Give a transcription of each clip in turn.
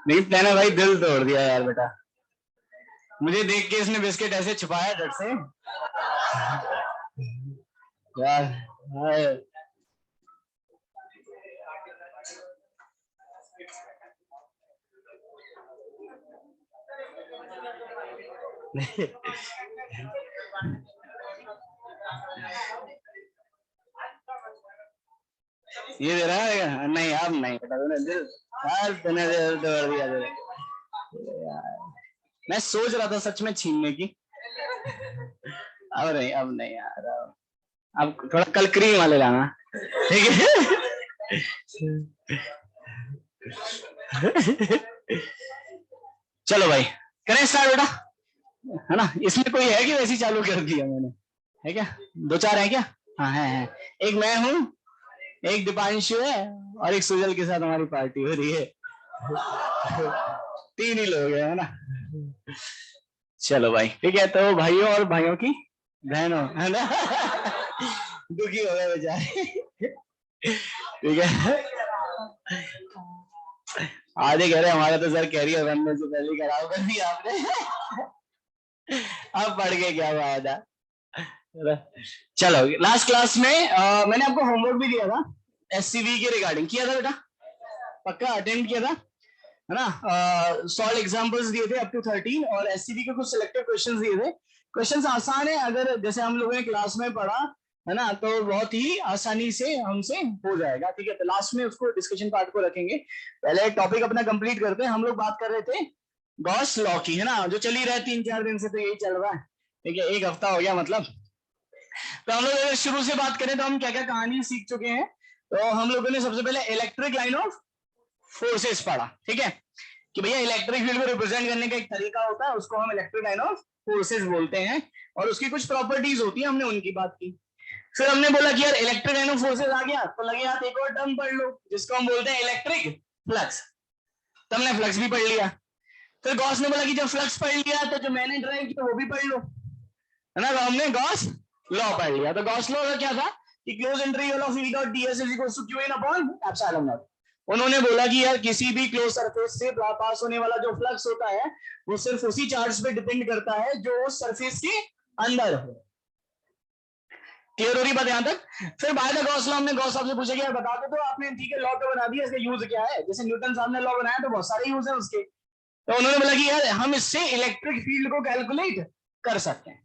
नहीं मैंने भाई दिल तोड़ दिया यार बेटा, मुझे देख के इसने बिस्किट ऐसे छुपाया झट से यार। हाय। ये दे रहा है नहीं, अब नहीं बेटा, तूने दिल यार, तूने दिल तोड़ दिया तेरे यार। मैं सोच रहा था सच में छीनने की, अब नहीं, अब नहीं यार, अब थोड़ा कल क्रीम वाले लाना, ठीक है। चलो भाई करें स्टार्ट बेटा, है ना? इसमें कोई है कि वैसी चालू कर दिया मैंने, है क्या? दो चार है क्या? हाँ है। एक मैं हूँ, एक दीपांशु है, और एक सुजल के साथ हमारी पार्टी हो रही है। तीन ही लोग हैं, है ना? चलो भाई ठीक है, तो भाइयों और भाइयों की बहनों, है ना? दुखी हो गए बेचारे, ठीक है। आधे कह रहे हमारा तो सर कैरियर बनने से पहले खराब कर दिया आपने। अब पढ़ के क्या फायदा। चलो लास्ट क्लास में मैंने आपको होमवर्क भी दिया था, एससीवी के रिगार्डिंग, किया था बेटा? पक्का अटेंड किया था, है ना? सॉल्व एग्जांपल्स दिए थे अप टू 13, और एससीवी के कुछ सिलेक्टेड क्वेश्चंस दिए थे। क्वेश्चंस आसान है, अगर जैसे हम लोगों ने क्लास में पढ़ा, है ना, तो बहुत ही आसानी से हमसे हो जाएगा, ठीक है? तो लास्ट में उसको डिस्कशन पार्ट को रखेंगे। पहले टॉपिक अपना कंप्लीट करते हैं। हम लोग बात कर रहे थे गॉस लॉ की, है ना, जो चली रहा है 3-4 दिन से, तो यही चल रहा है, ठीक है? एक हफ्ता हो गया मतलब। तो हम लोग अगर शुरू से बात करें तो हम क्या क्या कहानी सीख चुके हैं। तो हम लोगों ने सबसे पहले इलेक्ट्रिक लाइन ऑफ फोर्सेस पढ़ा, ठीक है? कि भैया इलेक्ट्रिक फील्ड को रिप्रेजेंट करने का एक तरीका होता है, उसको हम इलेक्ट्रिक लाइन ऑफ फोर्सेस बोलते हैं, और उसकी कुछ प्रॉपर्टीज होती है, हमने उनकी बात की। फिर हमने बोला कि यार इलेक्ट्रिक लाइन ऑफ फोर्सेस आ गया, तो लगे हाथ एक और टर्म पढ़ लो जिसको हम बोलते हैं इलेक्ट्रिक फ्लक्स, तो हमने फ्लक्स भी पढ़ लिया। फिर गॉस ने बोला कि जब फ्लक्स पढ़ लिया तो जो मैंने ड्राइव किया वो भी पढ़ लो, है ना? तो हमने गॉस लॉ पढ़ लिया। तो गॉस लॉ का क्या था कि close integral of E dot ds is equal to q in upon epsilon naught. उन्होंने बोला कि यार किसी भी क्लोज सरफेस से पास होने वाला जो फ्लक्स होता है वो सिर्फ उसी चार्ज पे डिपेंड करता है जो उस सरफेस के अंदर हो। क्लियर हो रही बात यहां तक? फिर बाय द गॉस लॉ हमने गॉस साहब से पूछा कि यार बता दो तो आपने, ठीक है, लॉ तो बना दिया, इसका यूज क्या है? जैसे न्यूटन साहब ने लॉ बनाया तो बहुत सारे यूज है उसके। तो उन्होंने बोला कि यार हम इससे इलेक्ट्रिक फील्ड को कैलकुलेट कर सकते हैं।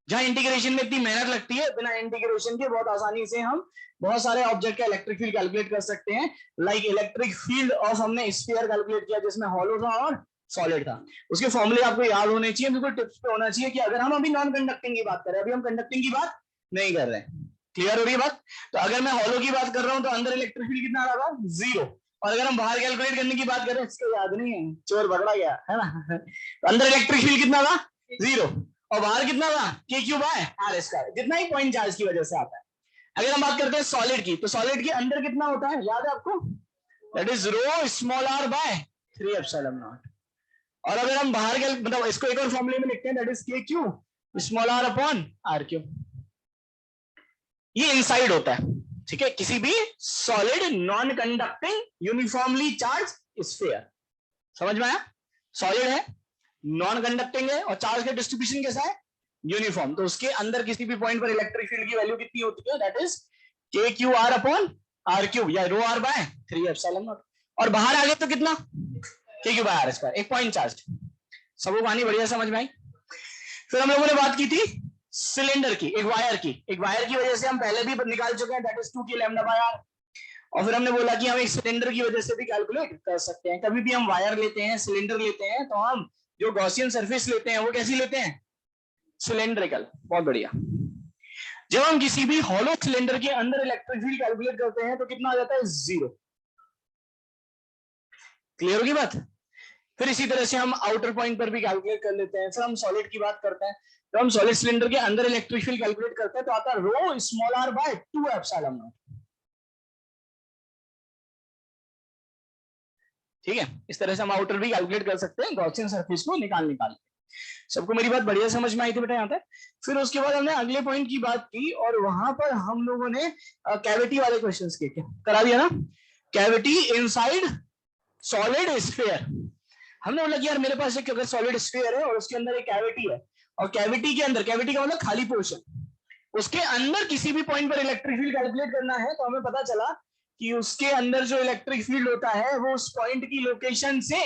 जहां इंटीग्रेशन में इतनी मेहनत लगती है, बिना इंटीग्रेशन के बहुत आसानी से हम बहुत सारे ऑब्जेक्ट का इलेक्ट्रिक फील्ड कैलकुलेट कर सकते हैं। लाइक इलेक्ट्रिक फील्ड ऑफ हमने स्फीयर कैलकुलेट किया जिसमें हॉलो था और सॉलिड था। उसके फॉर्मूले आपको याद होने चाहिए, बिल्कुल टिप्स पे होना चाहिए कि अगर हम अभी नॉन कंडक्टिंग की बात करें, अभी हम कंडक्टिंग की बात नहीं कर रहे हैं। क्लियर हो रही है बात? तो अगर मैं हॉलो की बात कर रहा हूं तो अंदर इलेक्ट्रिक फील्ड कितना आ रहा था? 0। और अगर हम बाहर कैलकुलेट करने की बात करें, इसको याद नहीं है, चोर पकड़ा गया, है ना? तो अंदर इलेक्ट्रिक फील्ड कितना था? 0। और बाहर कितना था? के क्यू बाय आर स्क्वायर, जितना ही पॉइंट चार्ज की वजह से आता है। अगर हम बात करते हैं सॉलिड की, तो सॉलिड के अंदर कितना होता है, याद है आपको? That is rho small r by 3 epsilon naught. और अगर हम बाहर के मतलब इसको एक और फॉर्मूले में लिखते हैं, दैट इज के q small r upon r q. ये इनसाइड होता है, ठीक है, किसी भी solid non conducting uniformly charge sphere. समझ में आया? सॉलिड है, नॉन कंडक्टिंग है, और चार्ज का डिस्ट्रीब्यूशन कैसा है? यूनिफॉर्म। तो उसके अंदर किसी भी पॉइंट पर इलेक्ट्रिक फील्ड की वैल्यू कितनी होती है? दैट इज के q r upon r cube, या rho r by 3 epsilon naught. और बाहर आ गए तो कितना? K q by r square, एक पॉइंट चार्ज। सबको कहानी बढ़िया समझ में आई? फिर हम लोगों ने बात की थी सिलेंडर की, एक वायर की। एक वायर की वजह से हम पहले भी निकाल चुके हैं, that is 2 k lambda by r. और फिर हमने बोला कि हम एक सिलेंडर की वजह से भी कैलकुलेट कर सकते हैं। कभी भी हम वायर लेते हैं, सिलेंडर लेते हैं, तो हम जो गॉसियन सरफेस लेते हैं वो कैसी लेते हैं? सिलेंड्रिकल। बहुत बढ़िया। जब हम किसी भी हॉलो सिलेंडर के अंदर इलेक्ट्रिक फील्ड कैलकुलेट करते हैं तो कितना आ जाता है? 0। क्लियर होगी बात? फिर इसी तरह से हम आउटर पॉइंट पर भी कैलकुलेट कर लेते हैं। फिर हम सॉलिड की बात करते हैं, तो हम सॉलिड सिलेंडर के अंदर इलेक्ट्रिक फील्ड कैलकुलेट करते हैं तो आता है rho small r by 2 epsilon not. ठीक है, इस तरह से हम आउटर भी कैलकुलेट कर सकते हैं गॉसियन सरफेस को निकाल के। सबको मेरी बात बढ़िया समझ में आई थी बेटा यहाँ तक? फिर उसके बाद हमने अगले पॉइंट की बात की, और वहां पर हम लोगों ने कैविटी वाले क्वेश्चंस किए, करा दिया ना? कैविटी इनसाइड सॉलिड स्फीयर, हमने बोला कि यार मेरे पास एक अगर सॉलिड स्फीयर है और उसके अंदर एक कैविटी है, और कैविटी के अंदर, कैविटी का मतलब खाली पोर्शन, उसके अंदर किसी भी पॉइंट पर इलेक्ट्रिक फील्ड कैलकुलेट करना है, तो हमें पता चला कि उसके अंदर जो इलेक्ट्रिक फील्ड होता है वो उस पॉइंट की लोकेशन से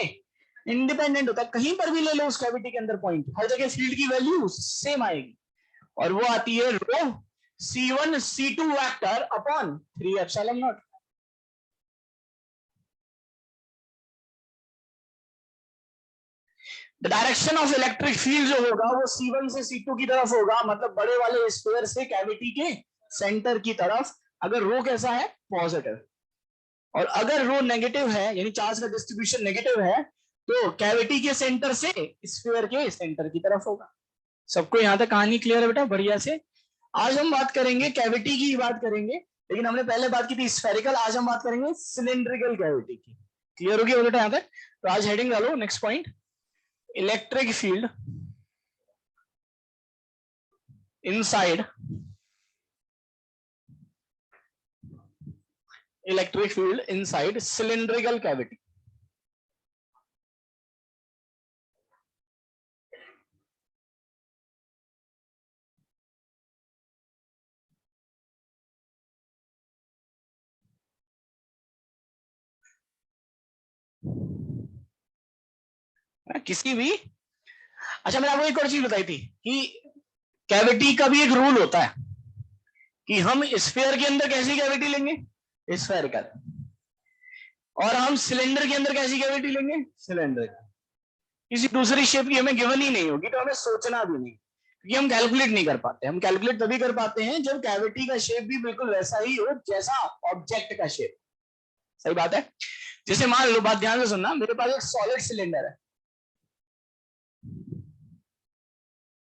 इंडिपेंडेंट होता है। कहीं पर भी ले लो उस कैविटी के अंदर पॉइंट, हर जगह फील्ड की वैल्यू सेम आएगी, और वो आती है रो C1 C2 vector upon 3 epsilon not. Direction of electric field जो होगा वो C1 से C2 की तरफ होगा, मतलब बड़े वाले स्फीयर से कैविटी के सेंटर की तरफ, अगर रो कैसा है, पॉजिटिव। और अगर रो नेगेटिव है, यानी चार्ज का डिस्ट्रीब्यूशन नेगेटिव है, तो कैविटी के सेंटर से स्फीयर के सेंटर की तरफ होगा। सबको यहां तक कहानी क्लियर है बेटा, बढ़िया से। आज हम बात करेंगे कैविटी की बात करेंगे, लेकिन हमने पहले बात की थी स्फेरिकल, आज हम बात करेंगे सिलेंड्रिकल कैविटी की। क्लियर होगी बेटा यहां तक? तो आज हेडिंग डालो, next point, electric field inside electric field inside cylindrical cavity. किसी भी, अच्छा मैंने आपको एक और चीज बताई थी कि कैविटी का भी एक रूल होता है कि हम स्फीयर के अंदर कैसी कैविटी लेंगे, स्फेरिकल, और हम सिलेंडर के अंदर कैसी कैविटी लेंगे, सिलेंडर। किसी दूसरी शेप की हमें गिवन ही नहीं होगी, तो हमें सोचना भी नहीं, क्योंकि हम कैलकुलेट नहीं कर पाते। हम कैलकुलेट तभी कर पाते हैं जब कैविटी का शेप भी बिल्कुल वैसा ही हो जैसा ऑब्जेक्ट का शेप। सही बात है। जैसे मान लो, बात ध्यान से सुनना, मेरे पास एक सॉलिड सिलेंडर है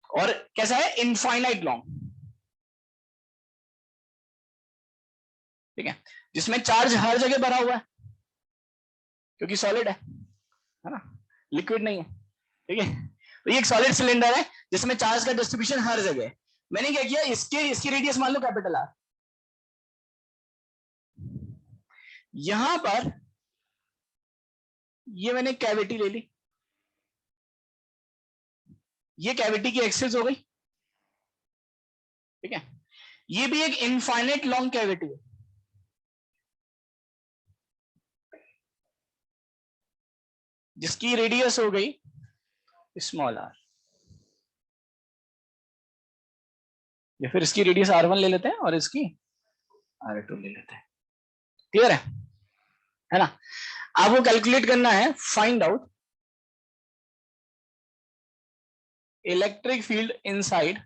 और कैसा है, इनफाइनाइट लॉन्ग, ठीक है, जिसमें चार्ज हर जगह भरा हुआ है क्योंकि सॉलिड है ना, लिक्विड नहीं है, ठीक है। तो ये एक सॉलिड सिलेंडर है जिसमें चार्ज का डिस्ट्रीब्यूशन हर जगह है। मैंने क्या किया, इसके इसकी रेडियस मान लो कैपिटल आर, यहां पर ये मैंने कैविटी ले ली, ये कैविटी की एक्सिस हो गई, ठीक है। ये भी एक इनफाइनाइट लॉन्ग कैविटी है, जिसकी रेडियस हो गई स्मॉल आर, या फिर इसकी रेडियस R1 ले लेते हैं और इसकी R2 ले लेते हैं। क्लियर है ना? आपको कैलकुलेट करना है, find out electric field inside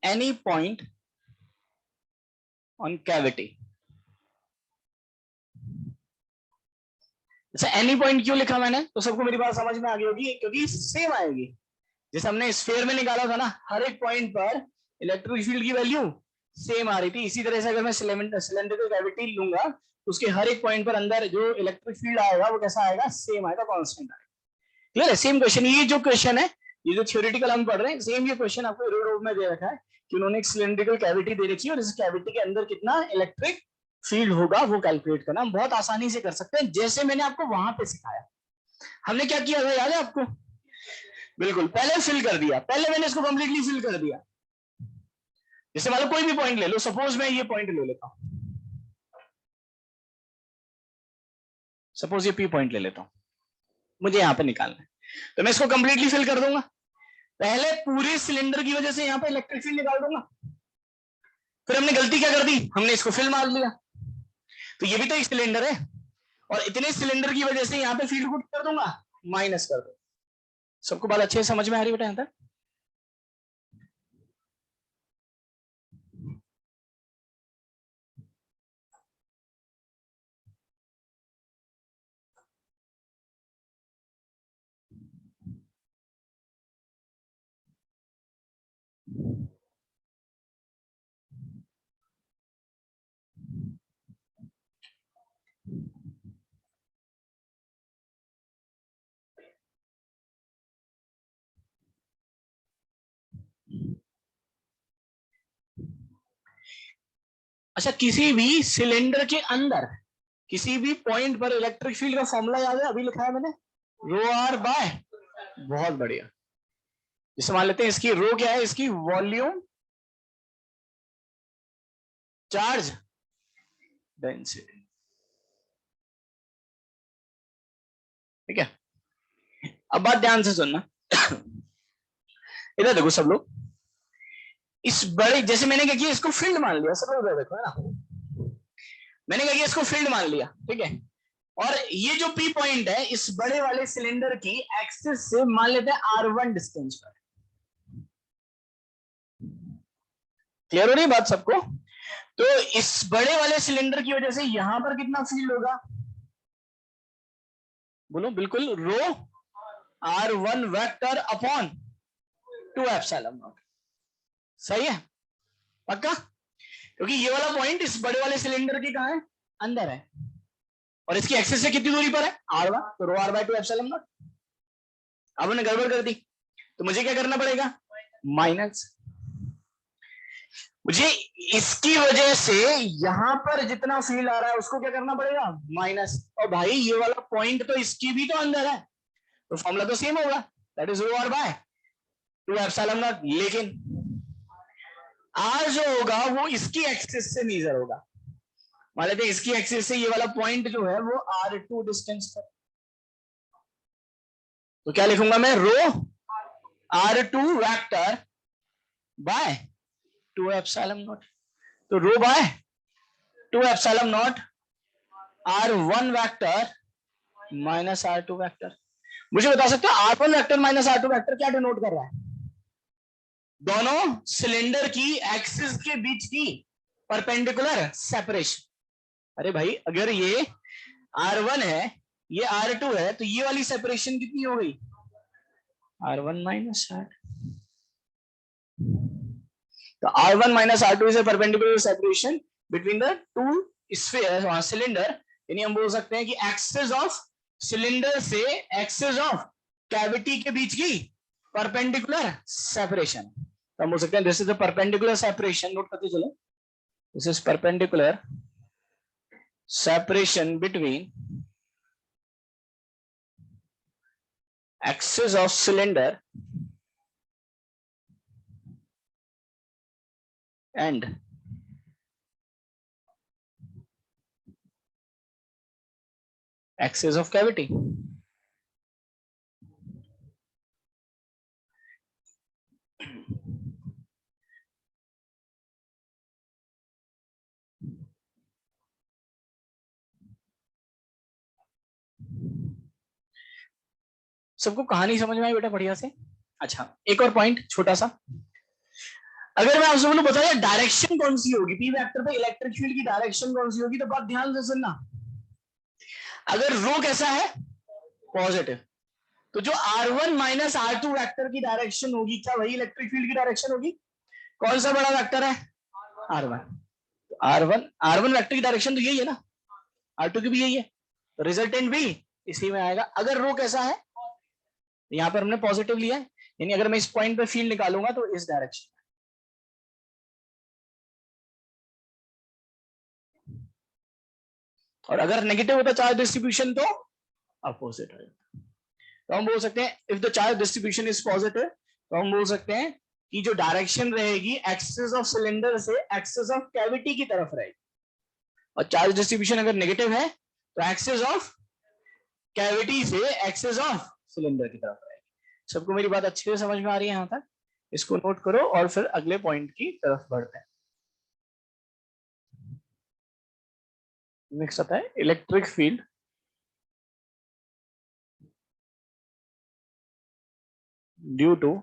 any point on cavity. अच्छा, एनी पॉइंट क्यों लिखा मैंने, तो सबको मेरी बात समझ में आ गई होगी, क्योंकि सेम आएगी जैसे हमने स्फीयर में निकाला था ना, हर एक पॉइंट पर इलेक्ट्रिक फील्ड की वैल्यू सेम आ रही थी। इसी तरह से अगर मैं सिलेंडरिकल कैविटी लूंगा तो उसके हर एक पॉइंट पर अंदर जो इलेक्ट्रिक फील्ड आएगा वो कैसा आएगा, सेम आएगा, कांस्टेंट आएगा। क्लियर है? सेम क्वेश्चन, ये जो क्वेश्चन है, ये जो थ्योरेटिकल हम पढ़ रहे हैं, सेम ये क्वेश्चन आपको रोड में दे रखा है कि उन्होंने एक सिलेंड्रिकल कैविटी दे रखी है और इस कैविटी के अंदर कितना इलेक्ट्रिक फील्ड होगा वो कैलकुलेट करना। हम बहुत आसानी से कर सकते हैं, जैसे मैंने आपको वहां पे सिखाया। हमने क्या किया था, याद है आपको? बिल्कुल, पहले फिल कर दिया, पहले मैंने इसको कंप्लीटली फिल कर दिया। जैसे मान लो कोई भी पॉइंट ले लो, सपोज मैं ये पॉइंट ले लेता हूं, सपोज ये P पॉइंट ले लेता हूं, मुझे यहां पे निकालना है, तो मैं इसको कंप्लीटली फिल कर दूंगा। पहले पूरे सिलेंडर की वजह से यहां पे इलेक्ट्रिक फील्ड निकाल दूंगा, फिर हमने गलती क्या कर दी, हमने इसको फिल मार लिया। तो ये भी तो एक सिलेंडर है, और इतने सिलेंडर की वजह से यहां पे फील्ड को कर दूंगा, माइनस कर दूंगा। सबको बात अच्छे से समझ में आ रही बेटा यहां तक? अच्छा, किसी भी सिलेंडर के अंदर किसी भी पॉइंट पर इलेक्ट्रिक फील्ड का फॉर्मूला याद है? अभी लिखा है मैंने, रो आर बाय, बहुत बढ़िया। जैसे मान लेते हैं इसकी रो क्या है, इसकी वॉल्यूम चार्ज डेंसिटी, ठीक है। अब बात ध्यान से सुनना। इधर देखो सब लोग, इस बड़े, जैसे मैंने क्या किया, इसको फील्ड मान लिया सब लोग, देखो है ना, मैंने क्या किया, इसको फील्ड मान लिया, ठीक है। और ये जो पी पॉइंट है इस बड़े वाले सिलेंडर की एक्सिस से मान लेते हैं R1 डिस्टेंस पर। क्लियर हो रही बात सबको? तो इस बड़े वाले सिलेंडर की वजह से यहां पर कितना फील्ड होगा, बोलो बिल्कुल, रो R1 vector upon 2 epsilon not. सही है, पक्का? क्योंकि ये वाला पॉइंट इस बड़े वाले सिलेंडर के कहां है, अंदर है, और इसकी एक्सिस से कितनी दूरी पर है, R1, तो रो R बाय 2 एप्सिलॉन नॉट। अब मैंने गड़बड़ कर दी, तो मुझे क्या करना पड़ेगा, माइनस। मुझे इसकी वजह से यहां पर जितना फील्ड आ रहा है उसको क्या करना पड़ेगा, माइनस। और भाई ये वाला पॉइंट तो इसकी भी तो अंदर है, तो फॉर्मूला तो सेम होगा, that is rho r by 2 epsilon naught. लेकिन आर जो होगा वो इसकी एक्सिस से मेजर होगा, मान लेते हैं इसकी एक्सिस से ये वाला पॉइंट जो है वो R2 डिस्टेंस पर। तो क्या लिखूंगा मैं, rho R2 vector by 2 epsilon not. तो rho by 2 epsilon not R1 vector minus R2 vector. मुझे बता सकते हो R1 vector minus R2 vector क्या डिनोट कर रहा है, दोनों सिलेंडर की एक्सिस के बीच की परपेंडिकुलर सेपरेशन। अरे भाई अगर ये R1 है, ये R2 है, तो ये वाली सेपरेशन कितनी हो गई, R1 माइनस R। तो R1 minus R2 is a perpendicular separation between the two sphere cylinder. यानी हम बोल सकते हैं कि एक्सिस ऑफ सिलेंडर से एक्सिस ऑफ कैविटी के बीच की परपेंडिकुलर सेपरेशन। तो हम बोल सकते हैं this is the perpendicular separation, note करते चलो, this is perpendicular separation between axis of cylinder and axis of cavity। सबको कहानी समझ में आई बेटा बढ़िया से? अच्छा एक और पॉइंट छोटा सा, अगर मैं आपसे बोलूं बताइए डायरेक्शन कौन सी होगी पी वेक्टर पे, इलेक्ट्रिक फील्ड की डायरेक्शन कौन सी होगी, तो बात ध्यान से सुनना। अगर रो कैसा है, पॉजिटिव, तो जो R1 माइनस R2 वेक्टर की डायरेक्शन होगी क्या वही इलेक्ट्रिक फील्ड की डायरेक्शन होगी? कौन सा बड़ा वेक्टर है, R1। तो R1 वेक्टर की डायरेक्शन तो यही है ना, R2 की भी यही है, तो रिजल्टेंट भी इसी में आएगा। अगर रो कैसा है, यहां पर हमने पॉजिटिव लिया है, यानी अगर मैं इस पॉइंट पे फील्ड निकालूंगा तो इस डायरेक्शन, और अगर नेगेटिव होता चार्ज डिस्ट्रीब्यूशन तो अपोजिट हो जाता। तो हम बोल सकते हैं if the charge distribution is positive, तो हम बोल सकते हैं कि जो डायरेक्शन रहेगी एक्सिस ऑफ सिलेंडर से एक्सिस ऑफ कैविटी की तरफ रहेगी, और चार्ज डिस्ट्रीब्यूशन अगर नेगेटिव है तो एक्सिस ऑफ कैविटी से एक्सिस ऑफ सिलेंडर की तरफ रहेगी। सबको मेरी बात अच्छे से समझ में आ रही है यहां तक? इसको नोट करो और फिर अगले पॉइंट की तरफ बढ़ते हैं। नेक्स्ट आता है electric field due to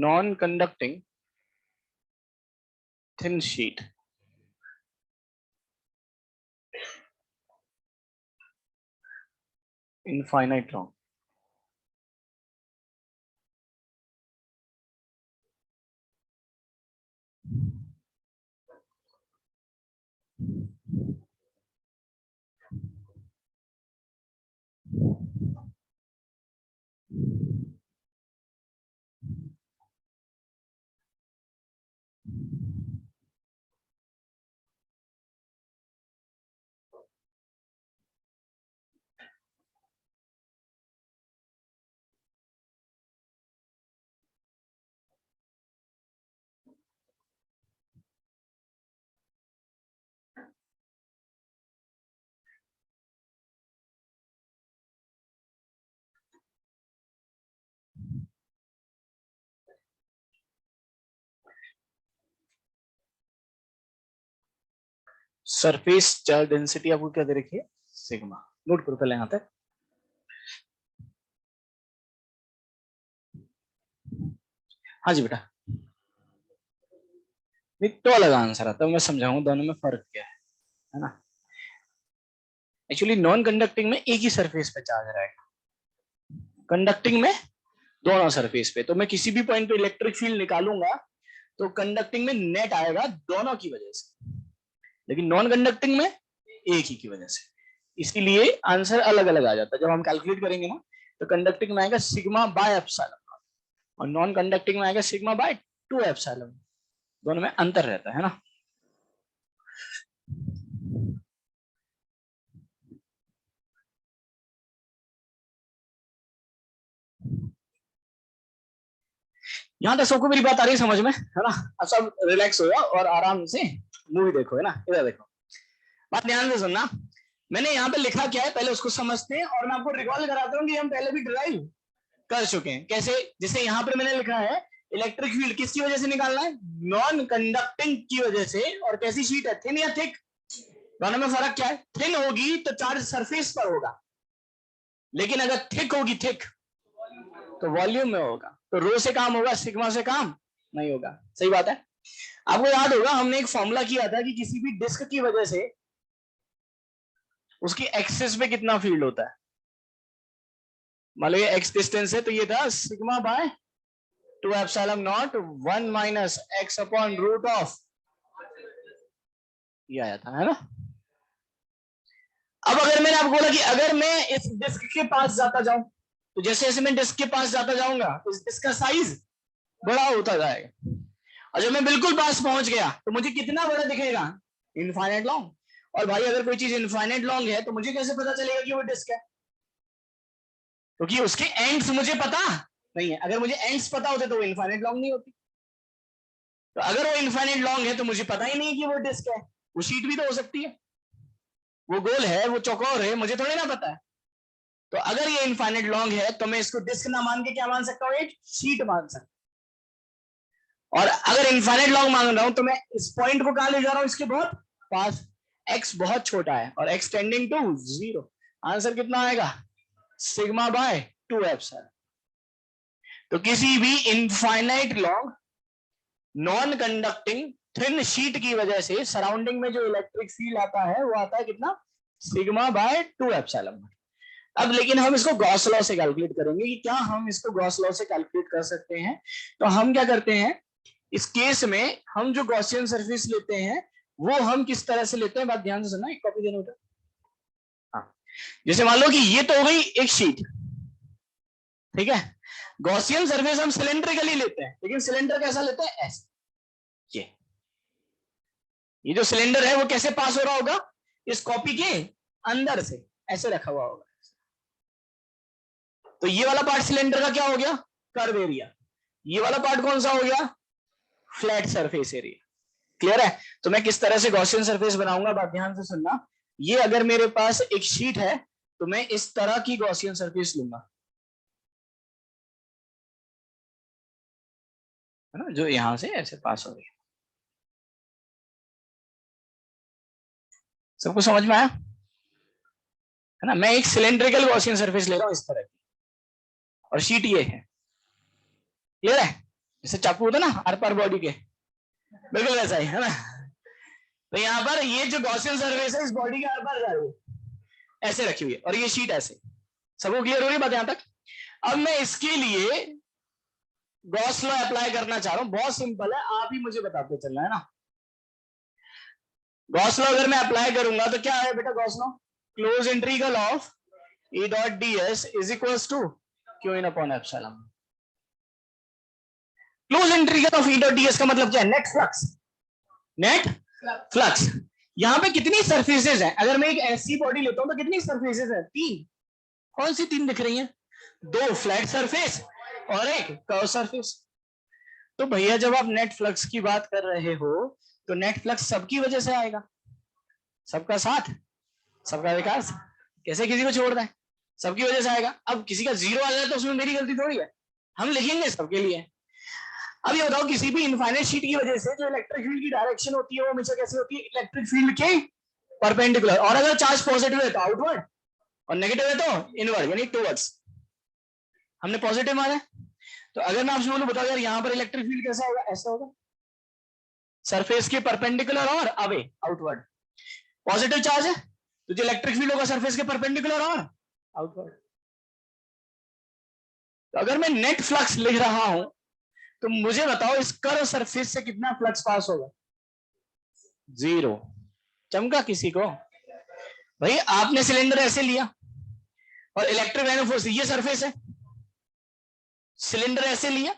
non conducting thin sheet in finite long। Surface charge density आपको क्या दे रखी है, सिग्मा। नोट करो पहले यहां तक। हाँ जी बेटा, तो अलग आंसर आता है, मैं समझाऊंगा दोनों में फर्क क्या है ना। एक्चुअली नॉन कंडक्टिंग में एक ही सरफेस पे चार्ज रहेगा, कंडक्टिंग में दोनों सरफेस पे। तो मैं किसी भी पॉइंट पे इलेक्ट्रिक फील्ड निकालूंगा तो कंडक्टिंग में नेट आएगा दोनों की वजह से, लेकिन नॉन कंडक्टिंग में एक ही की वजह से। इसीलिए आंसर अलग अलग आ जाता है। जब हम कैलकुलेट करेंगे ना तो कंडक्टिंग में आएगा सिग्मा बाय एप्सिलॉन और नॉन कंडक्टिंग में आएगा सिग्मा बाय 2 एप्सिलॉन। दोनों में अंतर रहता है ना। यहां तक सबको मेरी बात आ रही है समझ में, है ना। अब सब रिलैक्स हो जाओ और आराम से मूवी देखो, है ना। इधर देखो, बात ध्यान से सुनना। मैंने यहाँ पे लिखा क्या है पहले उसको समझते हैं, और मैं आपको रिकॉल कराता हूँ कि हम पहले भी ड्राइव कर चुके हैं। कैसे? जैसे यहाँ पे मैंने लिखा है इलेक्ट्रिक फील्ड किसकी वजह से निकालना है, नॉन कंडक्टिंग की वजह से। और कैसी शीट है, थिन या थिक? दोनों में फर्क क्या है? थिन होगी तो चार्ज सरफेस पर होगा, लेकिन अगर थिक होगी, थिक तो वॉल्यूम में होगा। तो रो से काम होगा, सिग्मा से काम नहीं होगा। सही बात है। आपको याद होगा हमने एक फॉर्मूला किया था कि किसी भी डिस्क की वजह से उसकी एक्सिस पे कितना फील्ड होता है। मान लो ये एक्स डिस्टेंस है तो ये था sigma by 2 epsilon naught 1 minus x upon root of, ये आया था, है ना। अब अगर मैंने आपको बोला कि अगर मैं इस डिस्क के पास जाता जाऊं तो जैसे जैसे मैं डिस्क के पास जाता जाऊंगा इस डिस्क का साइज बड़ा होता जाएगा, और जब मैं बिल्कुल पास पहुंच गया तो मुझे कितना बड़ा दिखेगा, इनफाइनाइट लॉन्ग। और भाई अगर कोई चीज इनफाइनाइट लॉन्ग है तो मुझे कैसे पता चलेगा कि वो डिस्क है? क्योंकि उसके एंड्स मुझे पता नहीं है। अगर मुझे एंड्स पता होते तो वो इनफाइनाइट लॉन्ग नहीं होती। तो अगर वो इनफाइनाइट लॉन्ग है तो मुझे पता ही नहीं कि वो डिस्क है। वो शीट भी तो हो सकती है, वो गोल है, वो चौकोर है, मुझे थोड़ी ना पता है। तो अगर ये इनफाइनाइट लॉन्ग है तो मैं इसको डिस्क ना मान के क्या मान सकता हूँ, एक शीट मान सकता हूँ। और अगर इनफाइनाइट लॉन्ग मान रहा हूं तो मैं इस पॉइंट को कहां ले जा रहा हूं, इसके बहुत पास। एक्स बहुत छोटा है और एक्स टेंडिंग टू 0। आंसर कितना आएगा, सिग्मा बाय 2 एप्सिलॉन। तो किसी भी infinite long non conducting thin sheet की वजह से सराउंडिंग में जो इलेक्ट्रिक फील्ड आता है वो आता है कितना, सिग्मा बाय 2 एप्सिलॉन। अब लेकिन हम इसको गॉस लॉ से कैलकुलेट करेंगे कि क्या हम इसको गॉस लॉ से कैलकुलेट कर सकते हैं। तो हम क्या करते हैं इस केस में, हम जो गॉसियन सरफेस लेते हैं वो हम किस तरह से लेते हैं, बात ध्यान से सुनना, एक कॉपी देना होता। हाँ, जैसे मान लो कि ये तो हो गई एक शीट, ठीक है। गॉसियन सरफेस हम सिलेंड्रिकली लेते हैं, लेकिन सिलेंडर कैसा लेते हैं, ऐसे। ये जो सिलेंडर है वो कैसे पास हो रहा होगा, इस कॉपी के अंदर से ऐसे रखा हुआ होगा। तो ये वाला पार्ट सिलेंडर का क्या हो गया, कर्व एरिया। ये वाला पार्ट कौन सा हो गया, फ्लैट सरफेस एरिया। क्लियर है। तो मैं किस तरह से गॉसियन सरफेस बनाऊंगा, बात ध्यान से सुनना। ये अगर मेरे पास एक शीट है तो मैं इस तरह की गॉसियन सरफेस लूंगा, है ना, जो यहां से ऐसे पास हो रही है। सबको समझ में आया, है ना। मैं एक सिलेंड्रिकल गॉसियन सरफेस ले रहा हूं इस तरह की, और शीट ये है। क्लियर है। जैसे चाकू होता है ना आर पार बॉडी के, बिल्कुल वैसा ही, है ना। तो यहाँ पर ये जो गॉसियन सरफेस है इस बॉडी के आर पार जा रही है, ऐसे रखी हुई है, और ये शीट ऐसे। सबको क्लियर हो रही है बात यहां तक? अब मैं इसके लिए गॉस लॉ अप्लाई करना चाह रहा हूं। बहुत सिंपल है, आप ही मुझे बताते चलना, है ना। गॉस लॉ अगर मैं अप्लाई करूंगा तो क्या है बेटा, Gauss law close integral of E dot ds is equal to q in upon epsilon. Close integral of E dot ds का मतलब क्या है, नेट फ्लक्स। Net flux. यहां पे कितनी सरफेसेस हैं, अगर मैं एक ऐसी बॉडी लेता हूं तो कितनी सरफेसेस है, 3। कौन सी 3 दिख रही हैं, 2 फ्लैट सरफेस और एक कर्व सरफेस। तो भैया जब आप नेट फ्लक्स की बात कर रहे हो तो नेट फ्लक्स सबकी वजह से आएगा, सबका साथ सबका विकास, कैसे किसी को छोड़ दें, सबकी वजह से आएगा। अब किसी का 0 आ जाए तो उसमें मेरी गलती थोड़ी है, हम लिखेंगे सबके लिए। अब ये बताओ किसी भी इनफाइनाइट शीट की वजह से जो इलेक्ट्रिक फील्ड की डायरेक्शन होती है वो हमेशा कैसे होती है, इलेक्ट्रिक फील्ड के परपेंडिकुलर, और अगर चार्ज पॉजिटिव है तो आउटवर्ड और नेगेटिव है तो इनवर्ड यानी टुवर्ड्स। हमने पॉजिटिव माना है, तो अगर मैं आपसे बोलूं बताओ यार यहाँ पर इलेक्ट्रिक फील्ड कैसा होगा, ऐसा होगा, सरफेस के परपेंडिकुलर और अवे आउटवर्ड। पॉजिटिव चार्ज है तो जो इलेक्ट्रिक फील्ड होगा सरफेस के परपेंडिकुलर और आउटवर्ड। तो अगर मैं नेट फ्लक्स लिख रहा हूं तो मुझे बताओ इस कर्व सरफेस से कितना फ्लक्स पास होगा, जीरो। चमका किसी को? भाई आपने सिलेंडर ऐसे लिया और इलेक्ट्रिक लाइन ऑफ फोर्स, ये सरफेस है, सिलेंडर ऐसे लिया,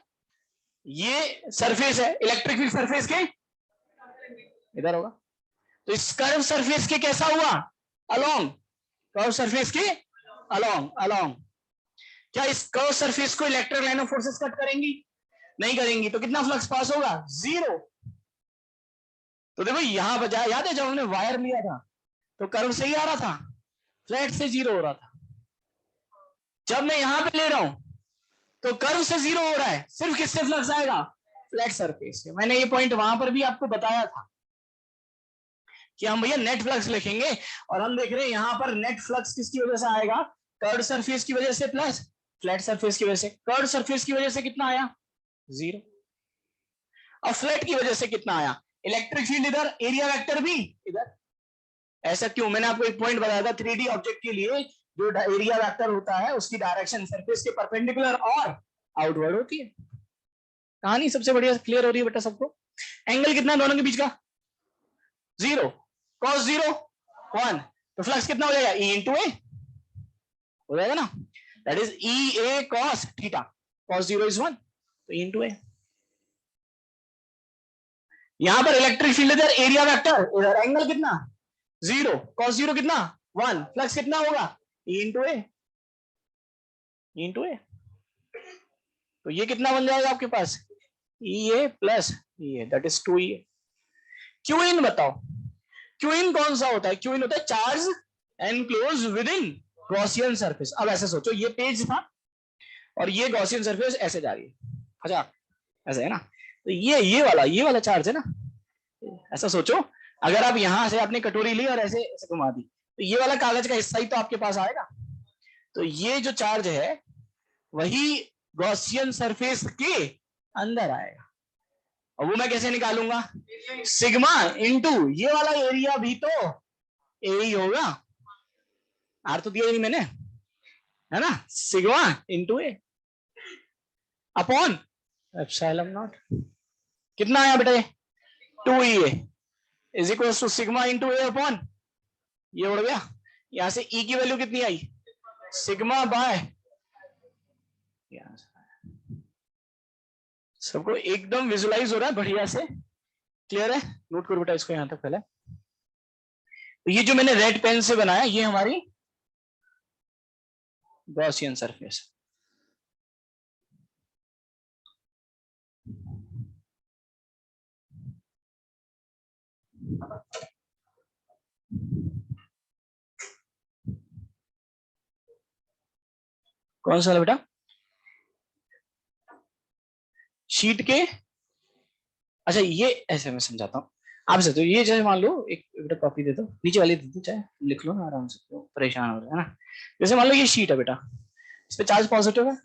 ये सरफेस है, इलेक्ट्रिक फील्ड सरफेस के इधर होगा, तो इस कर्व सरफेस के कैसा हुआ, अलोंग, कर्व सरफेस के अलोंग अलोंग। क्या इस कर्व सरफेस को electric line of forces cut करेंगी, नहीं करेंगी, तो कितना फ्लक्स पास होगा, जीरो। तो देखो यहां बजाय, याद है जब हमने वायर लिया था तो कर्व से ही आ रहा था, फ्लैट से जीरो हो रहा था। जब मैं यहां पे ले रहा हूं तो कर्व से जीरो हो रहा है, सिर्फ किससे फ्लक्स आएगा, फ्लैट सरफेस से। मैंने ये पॉइंट वहां पर भी आपको बताया था कि हम भैया नेट फ्लक्स लिखेंगे, और हम देख रहे हैं यहां पर नेट फ्लक्स किसकी वजह से आएगा, कर्व सरफेस की वजह से प्लस फ्लैट सरफेस की वजह से। कर्व सरफेस की वजह से कितना आया, जीरो, और फ्लैट की वजह से कितना आया, इलेक्ट्रिक फील्ड इधर, एरिया वेक्टर भी इधर। ऐसा क्यों, मैंने आपको एक पॉइंट बताया था 3D ऑब्जेक्ट के लिए जो एरिया वेक्टर होता है उसकी डायरेक्शन सरफेस के परपेंडिकुलर और आउटवर्ड होती है। कहानी सबसे बढ़िया क्लियर हो रही है बेटा सबको। एंगल कितना दोनों के बीच का, जीरो, कॉस जीरो वन, तो फ्लक्स कितना हो जाएगा, ई इंटू ए हो जाएगा ना, that is E A cos theta, cos zero is one, तो ई इंटू ए। यहां पर इलेक्ट्रिक फील्ड इधर, एरिया वेक्टर इधर, एंगल कितना जीरो, कॉस जीरो कितना वन, फ्लक्स कितना होगा ई इंटू ए, ई इंटू ए। तो ये कितना बन जाएगा आपके पास, E A plus E A, that is two E A. Q in बताओ, क्यू इन कौन सा होता है, क्यू इन होता है charge enclose with in Gaussian surface. अब ऐसे सोचो ये पेज था और ये गॉसियन सरफेस ऐसे जा रही है, अच्छा ऐसे है ना, तो ये वाला चार्ज है ना, ऐसा सोचो अगर आप यहां से आपने कटोरी ली और ऐसे ऐसे घुमा दी तो ये वाला कागज का हिस्सा ही तो आपके पास आएगा, तो ये जो चार्ज है वही गॉसियन सरफेस के अंदर आएगा। और वो मैं कैसे निकालूंगा, सिग्मा इनटू ये वाला एरिया भी तो ए ही होगा, आर तो दिया ही नहीं मैंने, है ना, sigma into A upon epsilon naught. कितना आया बेटा, two E A is equal to sigma into A upon, ये उड़ गया, यहां से ई की वैल्यू कितनी आई, सिग्मा बाय, सबको एकदम विजुलाइज हो रहा है बढ़िया से, क्लियर है, नोट करो बेटा इसको यहां तक पहले। तो ये जो मैंने रेड पेन से बनाया ये हमारी गॉसियन सरफेस, कौन सा बेटा, शीट के, अच्छा ये ऐसे मैं समझाता हूँ आपसे, तो ये जैसे मान लो एक बेटा कॉपी दे दो, नीचे वाली दे दो, चाहे लिख लो ना आराम से, तो परेशान हो रहे है ना। जैसे मान लो ये शीट है बेटा, इस पे चार्ज पॉजिटिव है,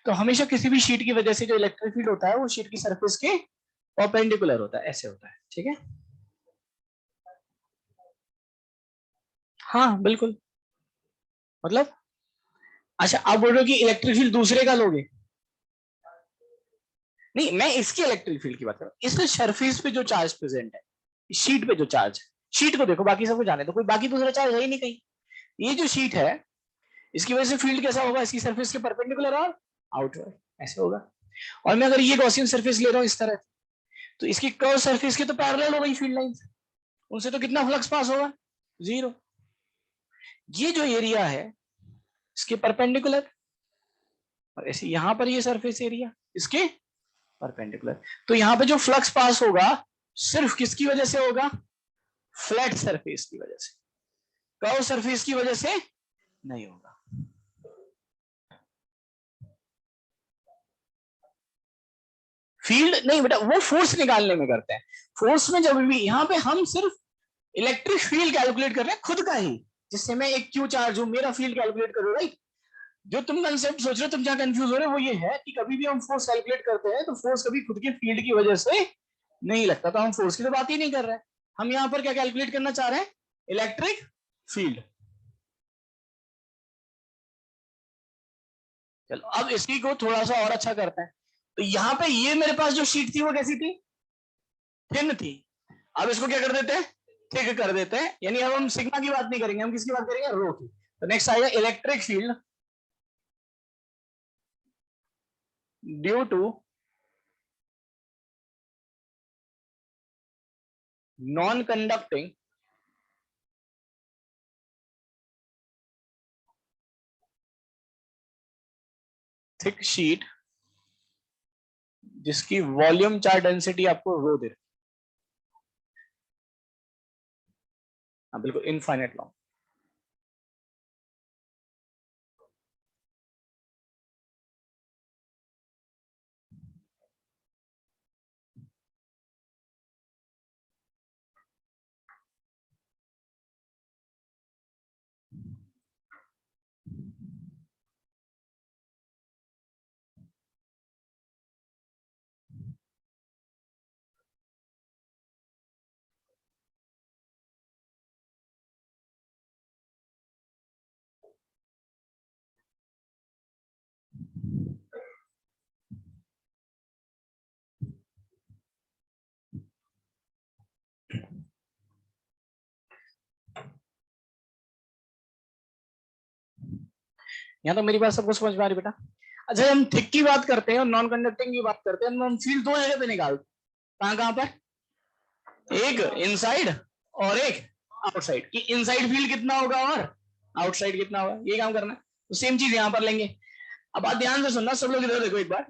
तो हमेशा किसी भी शीट की वजह से जो इलेक्ट्रिक फील्ड होता है वो शीट की सरफेस के परपेंडिकुलर होता है, ऐसे होता है, ठीक है, हाँ बिल्कुल, मतलब अच्छा आप बोल रहे हो कि इलेक्ट्रिक फील्ड दूसरे का लोगे, नहीं मैं इसकी इलेक्ट्रिक फील्ड की बात कर रहा हूँ, इसके सरफेस पे जो चार्ज प्रेजेंट है, शीट पे जो चार्ज है, शीट को देखो बाकी सबको जाने दो, कोई बाकी दूसरा चार्ज है ही नहीं कहीं, ये जो शीट है इसकी वजह से फील्ड कैसा होगा, इसकी सरफेस के परपेंडिकुलर और आउटवर्ड ऐसे होगा। और मैं अगर ये गॉसियन सरफेस ले रहा हूँ इस तरह, तो इसकी कर्व सरफेस के तो पैरेलल हो गई फील्ड लाइन, उनसे तो कितना फ्लक्स पास होगा, जीरो। ये जो एरिया है इसके परपेंडिकुलर, और ऐसे यहां पर ये सरफेस एरिया इसके परपेंडिकुलर, तो यहां पे जो फ्लक्स पास होगा सिर्फ किसकी वजह से होगा, फ्लैट सरफेस की वजह से, कर्व सरफेस की वजह से नहीं होगा। फील्ड नहीं बेटा, वो फोर्स निकालने में करते हैं। फोर्स में जब भी, यहाँ पे हम सिर्फ इलेक्ट्रिक फील्ड कैलकुलेट कर रहे हैं खुद का ही, जिससे मैं एक क्यू चार्ज हूं, मेरा फील्ड कैलकुलेट करो, राइट। जो तुम कंसेप्ट सोच रहे हो, तुम जहां कंफ्यूज हो रहे हो, वो ये है कि कभी भी हम फोर्स कैलकुलेट करते हैं तो फोर्स कभी खुद के फील्ड की वजह से नहीं लगता, तो हम फोर्स की तो बात ही नहीं कर रहे हैं। हम यहाँ पर क्या कैलकुलेट करना चाह रहे हैं, इलेक्ट्रिक फील्ड। चलो अब इसी को थोड़ा सा और अच्छा करते हैं। तो यहाँ पे ये मेरे पास जो शीट थी वो कैसी थी, थिन थी। अब इसको क्या कर देते हैं, थिक कर देते हैं। यानी अब हम सिग्मा की बात नहीं करेंगे, हम किसकी बात करेंगे, रो की। तो नेक्स्ट आएगा electric field due to non conducting thick sheet जिसकी वॉल्यूम चार्ज डेंसिटी आपको रो दे, हाँ बिल्कुल इनफाइनाइट लॉन्ग। यहाँ तो मेरी बात सबको समझ में आ रही बेटा। अच्छा हम थिक की बात करते हैं और नॉन कंडक्टिंग की बात करते हैं, हम फील्ड दो जगह पे निकालते, कहां कहां पर, एक इनसाइड और एक आउटसाइड। कि इनसाइड फील्ड कितना होगा और आउटसाइड कितना होगा, ये काम करना है। तो सेम चीज यहां पर लेंगे। अब बात ध्यान से सुनना सब लोग, इधर देखो एक बार,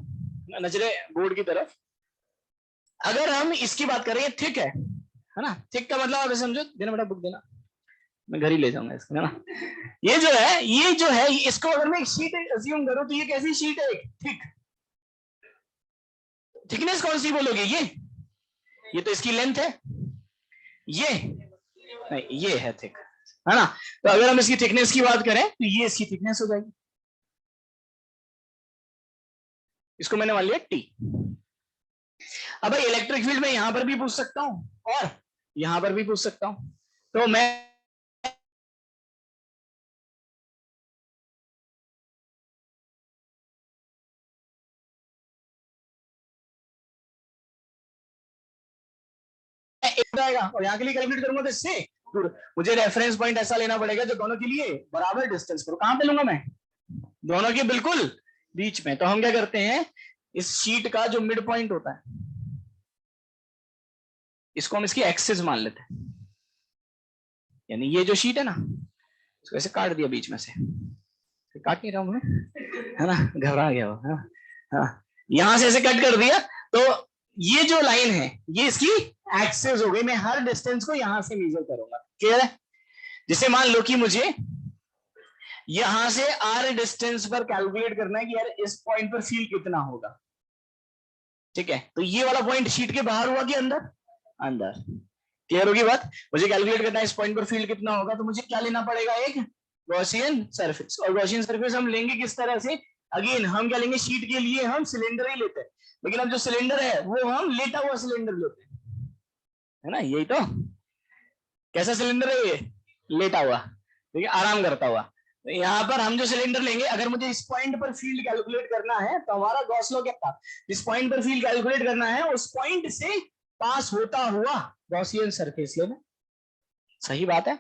नजरे बोर्ड की तरफ। अगर हम इसकी बात करें, थिक है ना, थिक का मतलब आप समझो, देना बेटा बुक देना, मैं घर ही ले जाऊंगा इसको, है ना। ये जो है इसको अगर मैं एक शीट अज्यूम करूं, तो ये कैसी शीट है, एक थिक। थिकनेस कौन सी बोलोगे, ये तो इसकी लेंथ है, ये नहीं, ये है थिक, है ना। तो अगर हम इसकी थिकनेस की बात करें तो ये इसकी थिकनेस हो जाएगी। इसको मैंने मान लिया टी। अब भाई इलेक्ट्रिक फील्ड में यहां पर भी पूछ सकता हूं और यहां पर भी पूछ सकता हूं, तो मैं जाएगा और यहाँ के लिए कैलकुलेट करूंगा तो इससे मुझे रेफरेंस पॉइंट ऐसा लेना पड़ेगा जो दोनों के लिए बराबर डिस्टेंस करो। कहां पे लूंगा मैं, दोनों के बिल्कुल बीच में। तो हम क्या करते हैं, इस शीट का जो मिड पॉइंट होता है, इसको हम इसकी एक्सिस मान लेते हैं। यानी ये जो शीट है ना, इसको ऐसे काट दिया बीच में से, काट नहीं रहा हूं मैं, है ना, घबरा गया हो, है ना। हाँ, यहां से ऐसे कट कर दिया, तो ये जो लाइन है ये इसकी एक्सिस हो गई। मैं हर डिस्टेंस को यहां से मेजर करूंगा, क्लियर है। जिसे मान लो कि मुझे यहां से आर डिस्टेंस पर कैलकुलेट करना है कि यार इस पॉइंट पर फील्ड कितना होगा, ठीक है। तो ये वाला पॉइंट शीट के बाहर हुआ कि अंदर, अंदर, क्लियर होगी बात। मुझे कैलकुलेट करना है इस पॉइंट पर फील्ड कितना होगा, तो मुझे क्या लेना पड़ेगा, एक गॉसियन सरफेस। और गॉसियन सरफेस हम लेंगे किस तरह से, अगेन हम क्या लेंगे, शीट के लिए हम सिलेंडर ही लेते हैं, लेकिन अब जो सिलेंडर है वो हम लेटा हुआ सिलेंडर लेते हैं, है ना। यही तो, कैसा सिलेंडर है ये, लेटा हुआ, ठीक है, आराम करता हुआ। तो यहाँ पर हम जो सिलेंडर लेंगे, अगर मुझे इस पॉइंट पर फील्ड कैलकुलेट करना है, तो हमारा गॉस लॉ क्या था, इस पॉइंट पर फील्ड कैलकुलेट करना है, उस पॉइंट से पास होता हुआ गॉसियन सरफेस लेना। सही बात है।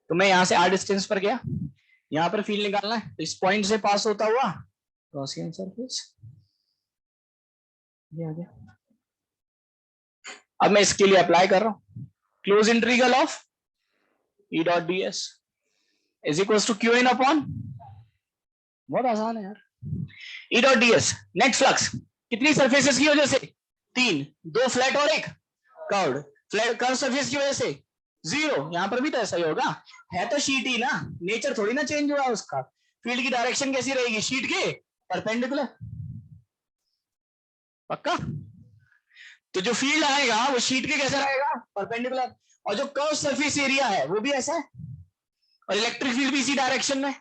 तो मैं यहां से आर डिस्टेंस पर गया, यहां पर फील्ड निकालना है, तो इस पॉइंट से पास होता हुआ गॉसियन सरफेस, ये आ गया। अब मैं इसके लिए अप्लाई कर रहा हूं, close integral of E dot d s is equal to q in upon, बहुत आसान है यार, E dot d s net flux कितनी सरफेसेस की वजह से, तीन, दो फ्लैट और एक कर्व्ड। फ्लैट कर्व सरफेस की वजह से जीरो, यहां पर भी तो ऐसा ही होगा, है तो शीट ही ना, नेचर थोड़ी ना चेंज हुआ उसका। फील्ड की डायरेक्शन कैसी रहेगी, शीट के परपेंडिकुलर, पक्का? तो जो फील्ड आएगा वो शीट के कैसा रहेगा, परपेंडिकुलर, और जो कर्व सरफेस एरिया है वो भी ऐसा है, और इलेक्ट्रिक फील्ड भी इसी डायरेक्शन में।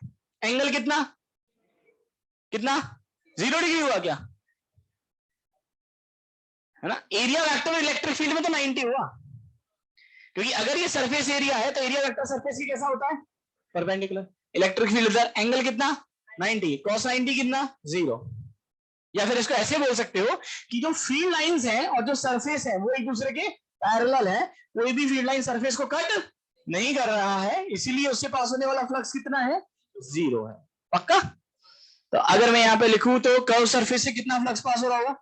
एंगल कितना कितना 0 डिग्री हुआ क्या, है ना? एरिया वेक्टर इलेक्ट्रिक फील्ड में तो 90 हुआ, क्योंकि अगर ये सरफेस एरिया है तो एरिया वेक्टर सरफेस की कैसा होता है, परपेंडिकुलर। इलेक्ट्रिक फील्ड इधर, एंगल कितना 90, cos 90 कितना 0। या फिर इसको ऐसे बोल सकते हो कि जो फील्ड लाइंस हैं और जो सरफेस है वो एक दूसरे के पैरेलल है, कोई भी फील्ड लाइन सरफेस को कट नहीं कर रहा है, इसीलिए उससे पास होने वाला फ्लक्स कितना है, 0 है। पक्का? तो अगर मैं यहाँ पे लिखूं तो कर्व सरफेस से कितना फ्लक्स पास हो रहा होगा,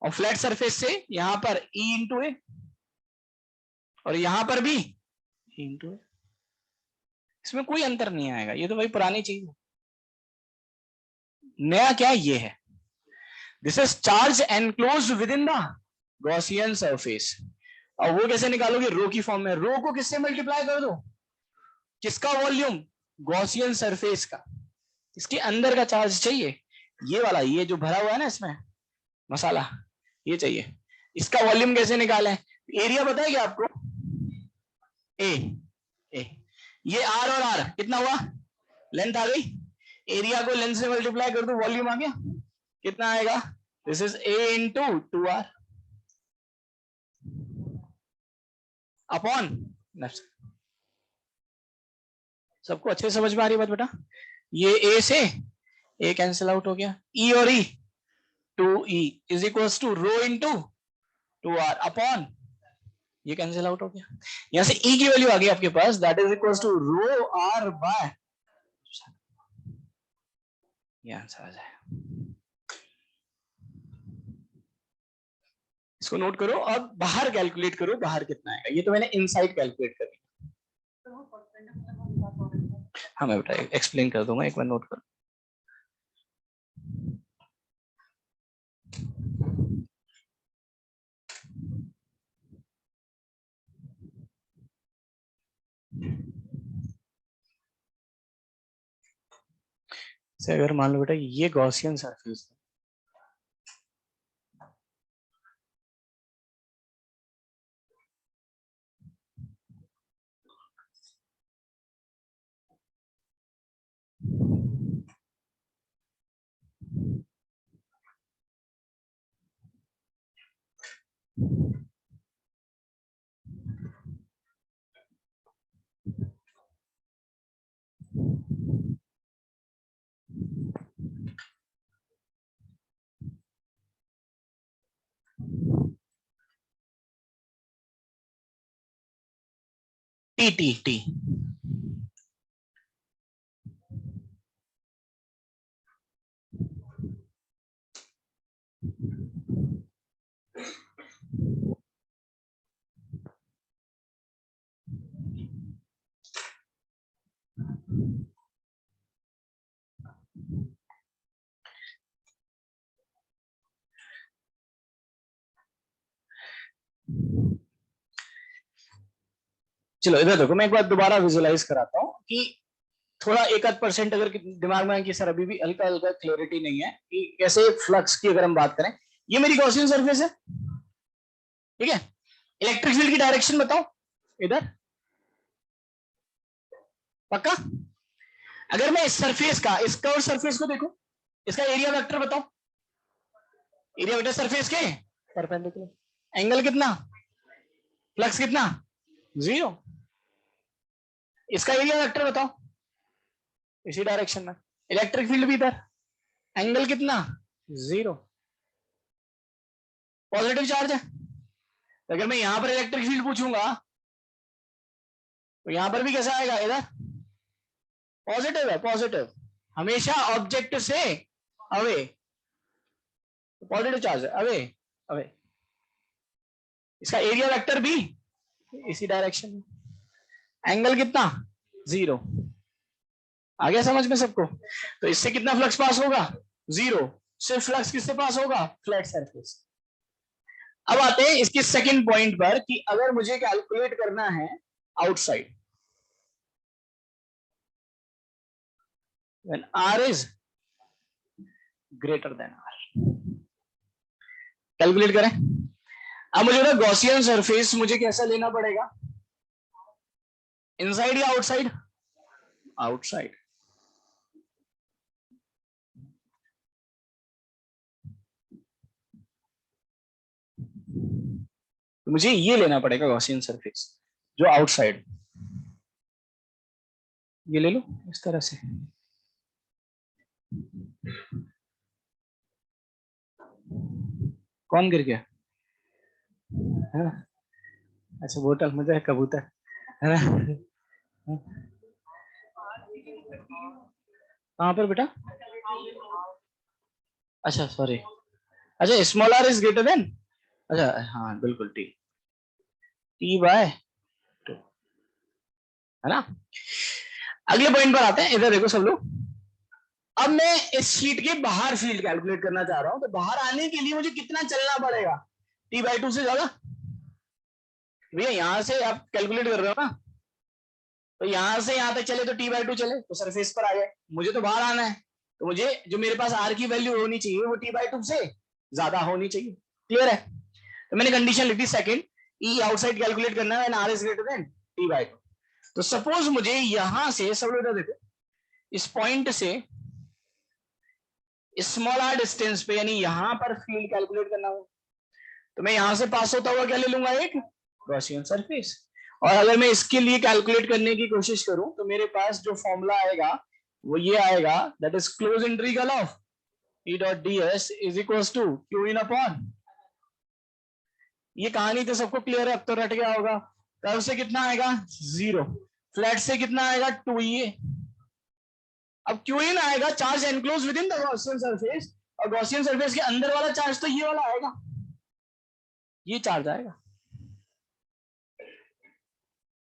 और फ्लैट सरफेस से यहां पर E इंटू ए, और यहां पर भी E इंटू ए, इसमें कोई अंतर नहीं आएगा, ये तो वही पुरानी चीज है। नया क्या ये है, this is charge enclosed with in the Gaussian surface. और वो कैसे निकालोगे, रो की फॉर्म में, रो को किससे मल्टीप्लाई कर दो, किसका वॉल्यूम, गॉसियन सरफेस का, इसके अंदर का चार्ज चाहिए, ये वाला, ये जो भरा हुआ है ना इसमें मसाला, ये चाहिए। इसका वॉल्यूम कैसे निकालें, एरिया बताया क्या आपको, ए ए, ये आर और आर कितना हुआ, लेंथ आ गई, एरिया को लेंथ से मल्टीप्लाई कर दो, वॉल्यूम आ गया, कितना आएगा, this is a into 2r upon, सबको अच्छे से समझ में आ रही बात बेटा, ये ए से ए कैंसिल आउट हो गया, ई और E 2e is equal to rho into 2r upon, ये कैंसिल आउट हो गया, यहां से e की वैल्यू आ गई आपके पास, that is equal to rho r by, ये आंसर आ जाए। इसको नोट करो, अब बाहर कैलकुलेट करो, बाहर कितना आएगा, ये तो मैंने इनसाइड कैलकुलेट कर दिया। हाँ मैं बेटा एक्सप्लेन कर दूंगा, एक बार नोट करो। से अगर मान लो बेटा ये गॉसियन सरफेस है, टी टी टी, चलो इधर देखो, मैं एक बार दोबारा विजुलाइज कराता हूँ कि थोड़ा 1% अगर दिमाग में है कि सर अभी भी हल्का हल्का क्लियरिटी नहीं है कि कैसे फ्लक्स की अगर हम बात करें, ये मेरी गॉसियन सरफेस है, ठीक है, इलेक्ट्रिक फील्ड की डायरेक्शन बताओ इधर, पक्का? अगर मैं इस सरफेस का, इस कर्व सरफेस को देखो, इसका एरिया वेक्टर बताओ, एरिया वेक्टर सरफेस के परपेंडिकुलर, एंगल कितना, फ्लक्स कितना 0, इसका एरिया वेक्टर बताओ इसी डायरेक्शन में, इलेक्ट्रिक फील्ड भी इधर, एंगल कितना 0, पॉजिटिव चार्ज है, तो अगर मैं यहां पर इलेक्ट्रिक फील्ड पूछूंगा तो यहां पर भी कैसा आएगा, इधर पॉजिटिव है, पॉजिटिव हमेशा ऑब्जेक्ट से अवे, पॉजिटिव चार्ज है, अवे अवे, इसका एरिया वेक्टर भी इसी डायरेक्शन में, एंगल कितना 0, आ गया समझ में सबको? तो इससे कितना फ्लक्स पास होगा, 0, सिर्फ फ्लक्स किससे पास होगा, फ्लैट सरफेस। अब आते हैं इसके सेकंड पॉइंट पर कि अगर मुझे कैलकुलेट करना है outside, when r is greater than r, calculate करें। अब मुझे बता गॉसियन सरफेस मुझे कैसा लेना पड़ेगा, इनसाइड या आउटसाइड? आउटसाइड। तो मुझे ये लेना पड़ेगा गॉसियन सरफेस जो आउटसाइड, ये ले लो इस तरह से। कौन गिर गया है ना? अच्छा बोतल, मुझे कबूतर है ना। कहाँ पर बेटा? अच्छा सॉरी, अच्छा small r is greater than, अच्छा हाँ बिल्कुल टी, टी बाय टू, है ना। अगले पॉइंट पर आते हैं, इधर देखो सब लोग। अब मैं इस शीट के बाहर फील्ड कैलकुलेट करना चाह रहा हूं, तो बाहर आने के लिए मुझे कितना चलना पड़ेगा, टी बाई टू से ज्यादा। भैया यहां से आप कैलकुलेट कर रहे हो ना, तो यहां से यहां तक चले तो टी बाई टू चले तो सरफेस पर आ जाए, मुझे तो बाहर आना है, तो मुझे जो मेरे पास आर की वैल्यू होनी चाहिए वो टी बाई टू से ज्यादा होनी चाहिए। क्लियर है? तो मैंने कंडीशन लिख दी सेकंड, ई आउटसाइड कैलकुलेट करना है, r is greater than t by two. तो सपोज मुझे यहां से, सब लोग देखो, इस पॉइंट से स्मॉल आर डिस्टेंस पे, यानी यहां पर फील्ड कैलकुलेट करना हो, तो मैं यहां से पास होता हुआ क्या ले लूंगा, एक गॉसियन सरफेस। और अगर मैं इसके लिए कैलकुलेट करने की कोशिश करूं तो मेरे पास जो फॉर्मूला आएगा वो ये आएगा, that is close integral of E dot d s is equal to q in upon, ये कहानी तो सबको क्लियर है, अब तो रट गया होगा। कर्व से कितना आएगा, जीरो, फ्लैट से कितना आएगा, टू ए। अब क्यू इन आएगा, charge enclose with in the Gaussian surface, और गॉसियन सरफेस के अंदर वाला चार्ज तो ये वाला आएगा, ये चार्ज आएगा।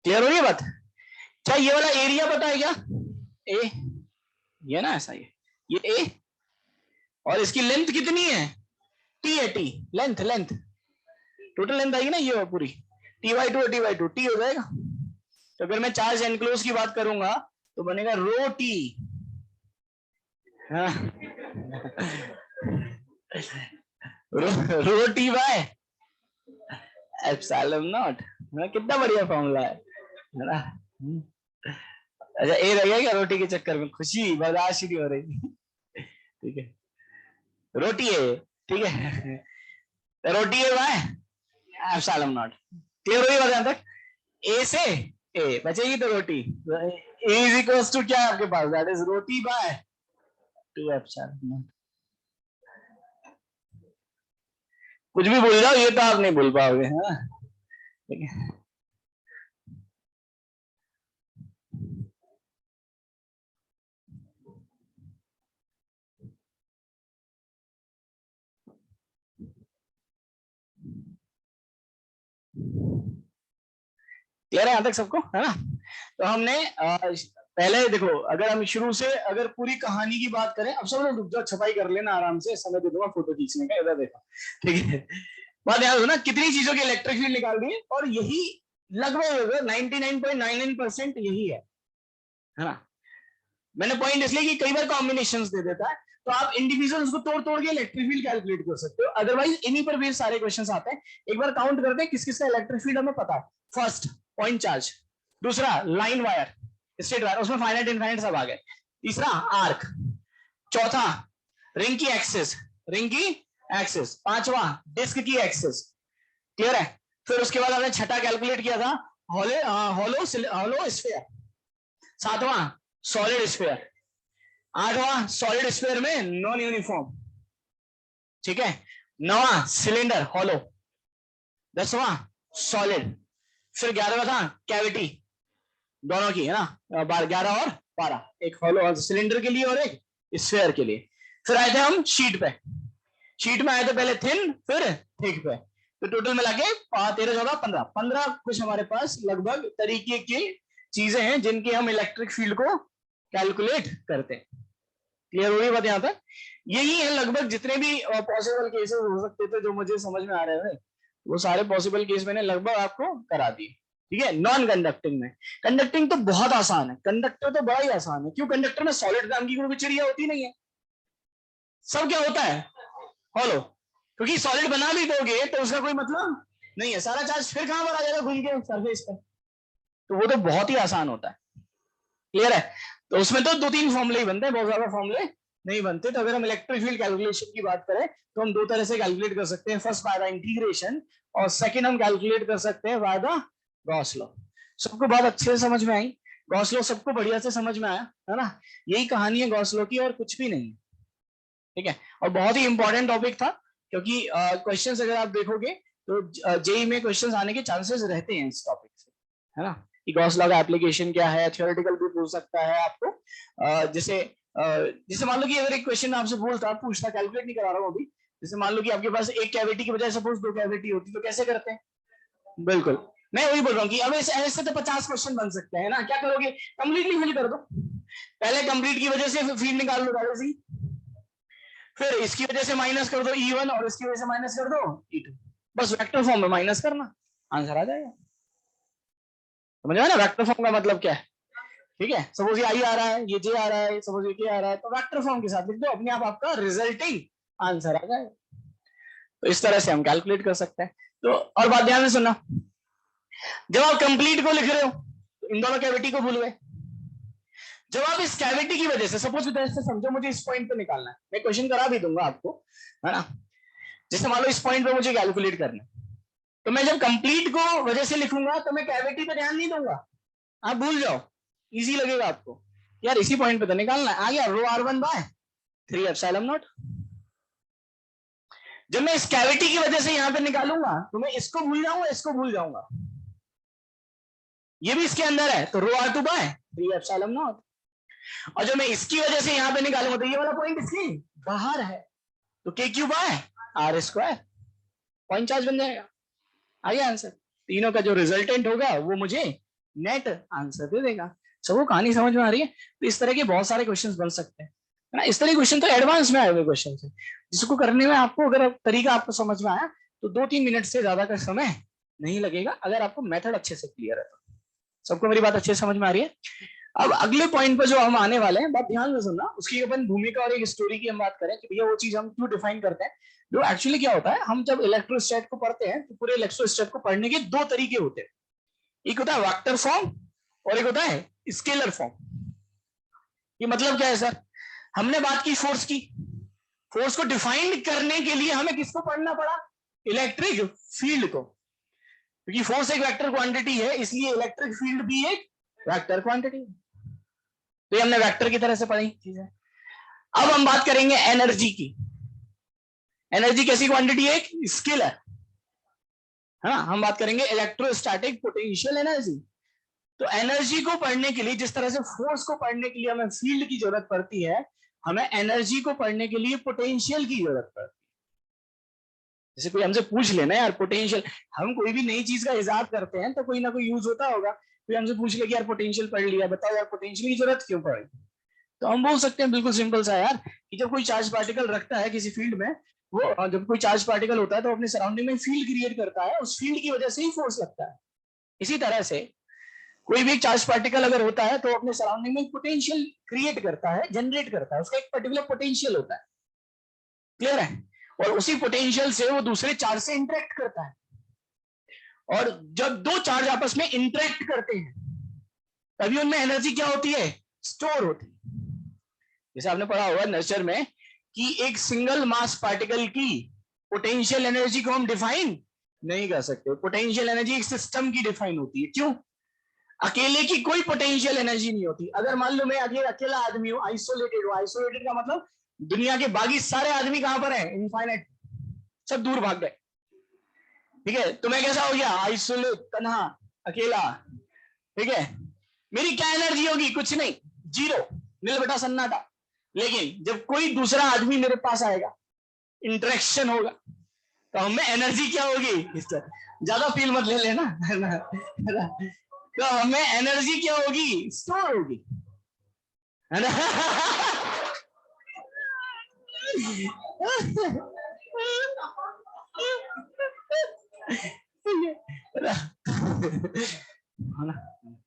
क्लियर हो रही है बात? क्या ये वाला एरिया पता है क्या, ए, ये ना ऐसा, ये ए, और इसकी लेंथ कितनी है, टी है, T length, length total length आएगी ना ये पूरी, T by to, T by to, T हो जाएगा। तो अगर मैं चार्ज एनक्लोज की बात करूंगा तो बनेगा रो टी, हाँ। Rho T by epsilon naught, कितना बढ़िया फॉर्मूला है ना। अच्छा ए रह गया क्या रोटी के चक्कर में, खुशी बर्दाश्त नहीं हो रही, ठीक है, रोटी है, ठीक है, रोटी है बाय एप्सिलॉन नॉट। क्लियर हुई बात यहां तक? ए से ए बचेगी तो rho t, A is equals to क्या है आपके पास, that is rho t by two epsilon not. कुछ भी भूल जाओ, ये तो आप नहीं भूल पाओगे, है ना, ठीक है। क्लियर है यहां तक सबको, है ना। तो हमने पहले देखो, अगर हम शुरू से अगर पूरी कहानी की बात करें, अब सब लोग रुक जाओ, छपाई कर लेना आराम से, समय दे दूंगा फोटो खींचने का, इधर देखो, ठीक है। बात याद हो ना, कितनी चीजों के इलेक्ट्रिक फील्ड निकाल दिए, और यही लगभग 99.99% यही है ना। मैंने पॉइंट इसलिए कि कई बार कॉम्बिनेशंस दे देता है, तो आप इंडिविजुअल उसको तोड़ तोड़ के इलेक्ट्रिक फील्ड कैलकुलेट कर सकते हो, अदरवाइज इन्हीं पर भी सारे क्वेश्चंस आते हैं। एक बार काउंट करते हैं किस किस का इलेक्ट्रिक फील्ड हमें पता है। फर्स्ट पॉइंट चार्ज, दूसरा लाइन वायर, स्ट्रेट वायर, उसमें फाइनाइट इनफाइनाइट सब आ गए, तीसरा आर्क, चौथा रिंग की एक्सिस, रिंग की एक्सिस, पांचवा डिस्क की एक्सिस। क्लियर है? फिर उसके बाद हमने छठा कैलकुलेट किया था हॉलो स्फीयर, सातवां सॉलिड स्फीयर, आठवां सॉलिड स्फीयर में नॉन यूनिफॉर्म, ठीक है, नौवां सिलेंडर हॉलो, दसवां सॉलिड, फिर 11वां था कैविटी, दोनों की है ना, 11 और 12, एक हॉलो सिलेंडर के लिए और एक स्फीयर के लिए। फिर आए थे हम शीट पे, शीट में आए थे पहले थिन फिर थिक पे, तो टोटल मिला के 13 14 15 15 कुछ हमारे पास लगभग तरीके की चीजें हैं जिनकी हम इलेक्ट्रिक फील्ड को कैलकुलेट करते हैं। क्लियर हो गई बात यहां तक? यही है लगभग जितने भी पॉसिबल केसेस हो सकते थे जो मुझे समझ में आ रहे हैं, वो सारे पॉसिबल केस मैंने लगभग आपको करा दिए, ठीक है। नॉन कंडक्टिंग में, कंडक्टिंग तो बहुत आसान है, कंडक्टर तो बड़ा ही आसान है, क्यों, कंडक्टर में सॉलिड नाम की कोई चिड़िया होती नहीं है, सब क्या होता है, हॉलो, क्योंकि सॉलिड बना भी दोगे तो उसका कोई मतलब नहीं है, सारा चार्ज फिर कहां पर आ जाएगा, घूम के सरफेस पर। तो वो तो बहुत ही आसान होता है। क्लियर है? तो उसमें तो 2-3 फॉर्मूले ही बनते हैं, बहुत ज्यादा फॉर्मूले नहीं बनते। तो अगर हम इलेक्ट्रिक फील्ड कैलकुलेशन की बात करें तो हम दो तरह से कैलकुलेट कर सकते हैं, फर्स्ट बाय द इंटीग्रेशन और सेकंड हम कैलकुलेट कर सकते हैं बाय द गॉस लॉ। सबको बात अच्छे से समझ में आई? गॉस लॉ सबको बढ़िया से समझ में आया है ना? यही कहानी है गॉस लॉ की और कुछ भी नहीं है। ठीक है, और बहुत ही इंपॉर्टेंट टॉपिक था, क्योंकि क्वेश्चंस अगर आप देखोगे तो जेई में क्वेश्चंस आने के चांसेस रहते हैं इस टॉपिक से, है ना? कि गॉस लॉ का एप्लीकेशन क्या है, थ्योरेटिकल भी पूछ सकता है आपको। जैसे मान लो कि अगर एक क्वेश्चन आपसे पूछता, कैलकुलेट नहीं करा रहा हूँ अभी, जैसे मान लो कि आपके पास एक कैविटी की बजाय सपोज 2 कैविटी होती, तो कैसे करते हैं? बिल्कुल, मैं वही बोल रहा हूँ कि अब ऐसे तो 50 क्वेश्चन बन सकते हैं ना। क्या करोगे? कंप्लीटली फिल कर दो, पहले कंप्लीट की वजह से फील्ड निकाल लो पहले से, फिर इसकी वजह से माइनस कर दो E1 और इसकी वजह से माइनस कर दो E2, बस वेक्टर फॉर्म में माइनस करना, आंसर आ जाएगा। समझ में ना वेक्टर फॉर्म का मतलब क्या है? ठीक है, सपोज ये आई आ रहा है, ये जे आ रहा है, सपोज ये के आ रहा है, तो वेक्टर फॉर्म के साथ लिख दो, अपने आप आपका रिजल्टिंग आंसर आ जाएगा। तो इस तरह से हम कैलकुलेट कर सकते हैं। तो और बात ध्यान से सुनना, जब आप कंप्लीट को लिख रहे हो तो इन दोनों कैविटी को भूल गए। जब आप इस कैविटी की वजह से, सपोज से समझो मुझे इस पॉइंट पे निकालना है, मैं क्वेश्चन करा भी दूंगा आपको, है ना? जैसे मान लो इस पॉइंट पे मुझे कैलकुलेट करना है, तो मैं जब कंप्लीट को वजह से लिखूंगा तो मैं कैविटी पे ध्यान नहीं दूंगा, आप भूल जाओ, इजी लगेगा आपको, यार इसी पॉइंट पे तो निकालना है, आ गया रो r1 बाय 3 एप्सिलॉन नॉट। जब मैं इस कैविटी की वजह से यहां पे निकालूंगा तो मैं इसको भूल जाऊंगा, इसको भूल जाऊंगा, ये भी इसके अंदर है, तो रो r2 बाय 3 एप्सिलॉन नॉट। और जब मैं इसकी वजह से यहां पे निकालूंगा तो ये वाला पॉइंट इसके बाहर है, तो k q by r square, point charge बन जाएगा। आ गया आंसर। तीनों का जो रिजल्टेंट होगा वो मुझे नेट आंसर दे देगा। सबको कहानी समझ में आ रही है? तो इस तरह के बहुत सारे क्वेश्चंस बन सकते हैं, है ना? इस तरह के क्वेश्चन तो एडवांस में आए हुए क्वेश्चन है, जिसको करने में आपको, अगर तरीका आपको समझ में आया तो 2-3 मिनट से ज्यादा का समय नहीं लगेगा, अगर आपको मेथड अच्छे से क्लियर है तो। सबको मेरी बात अच्छे से समझ में आ रही है? अब अगले पॉइंट पर जो हम आने वाले हैं, बात ध्यान से सुनना, उसकी अपन भूमिका और एक स्टोरी की हम बात करें कि भैया वो चीज हम क्यों डिफाइन करते हैं। जो एक्चुअली क्या होता है, हम जब इलेक्ट्रोस्टैट को पढ़ते हैं तो पूरे इलेक्ट्रोस्टैट को पढ़ने के 2 तरीके होते हैं, एक होता है वेक्टर फॉर्म और एक होता है स्केलर फॉर्म। ये मतलब क्या है सर? हमने बात की फोर्स की, फोर्स को डिफाइन करने के लिए हमें किसको पढ़ना पड़ा? इलेक्ट्रिक फील्ड को, क्योंकि फोर्स एक वेक्टर क्वांटिटी है, इसलिए इलेक्ट्रिक फील्ड भी एक वेक्टर क्वांटिटी है। तो ये हमने वेक्टर की तरह से पढ़ी चीजें। अब हम बात करेंगे एनर्जी की। एनर्जी कैसी क्वांटिटी है? एक स्केलर, है ना? हम बात करेंगे इलेक्ट्रोस्टैटिक पोटेंशियल एनर्जी। तो एनर्जी को पढ़ने के लिए, जिस तरह से फोर्स को पढ़ने के लिए हमें फील्ड की जरूरत पड़ती है, हमें एनर्जी को पढ़ने के लिए पोटेंशियल की जरूरत पड़ती है। जैसे कोई हमसे पूछ लेना यार पोटेंशियल, हम कोई भी नई चीज का इजाद करते हैं तो कोई ना कोई यूज होता होगा, कोई हमसे पूछ ले कि यार पोटेंशियल पढ़ लिया, बताओ यार पोटेंशियल की जरूरत क्यों पड़ी? तो हम बोल सकते हैं बिल्कुल सिंपल सा यार, कि जब कोई चार्ज पार्टिकल रखता है किसी फील्ड में, वो जब कोई चार्ज पार्टिकल होता है तो अपने सराउंडिंग में फील्ड क्रिएट करता है, उस फील्ड की वजह से ही फोर्स लगता है। इसी तरह से कोई भी चार्ज पार्टिकल अगर होता है तो अपने सराउंडिंग में पोटेंशियल क्रिएट करता है, जनरेट करता है, उसका एक पर्टिकुलर पोटेंशियल होता है। क्लियर है? और उसी पोटेंशियल से वो दूसरे चार्ज से इंटरेक्ट करता है, और जब दो चार्ज आपस में इंटरेक्ट करते हैं तभी उनमें एनर्जी क्या होती है? स्टोर होती है। जैसे आपने पढ़ा होगा नेचर में कि एक सिंगल मास पार्टिकल की पोटेंशियल एनर्जी को हम डिफाइन नहीं कर सकते। पोटेंशियल एनर्जी एक सिस्टम की डिफाइन होती है। क्यों? अकेले की कोई पोटेंशियल एनर्जी नहीं होती। अगर मान लो मैं अकेला आदमी हूं, आइसोलेटेड हूं, आइसोलेटेड का मतलब दुनिया के बाकी सारे आदमी कहां पर है? इनफाइनाइट, सब दूर भाग गए। ठीक है, तो मैं कैसा हो गया? आइसोलेट, तन्हा, अकेला। ठीक है, मेरी क्या एनर्जी होगी? कुछ नहीं, जीरो, नील बटा सन्नाटा। लेकिन जब कोई दूसरा आदमी मेरे पास आएगा, इंटरेक्शन होगा, तो हमें एनर्जी क्या होगी? ज्यादा फील मत ले लेना, तो हमें एनर्जी क्या होगी? स्टोर होगी, है ना?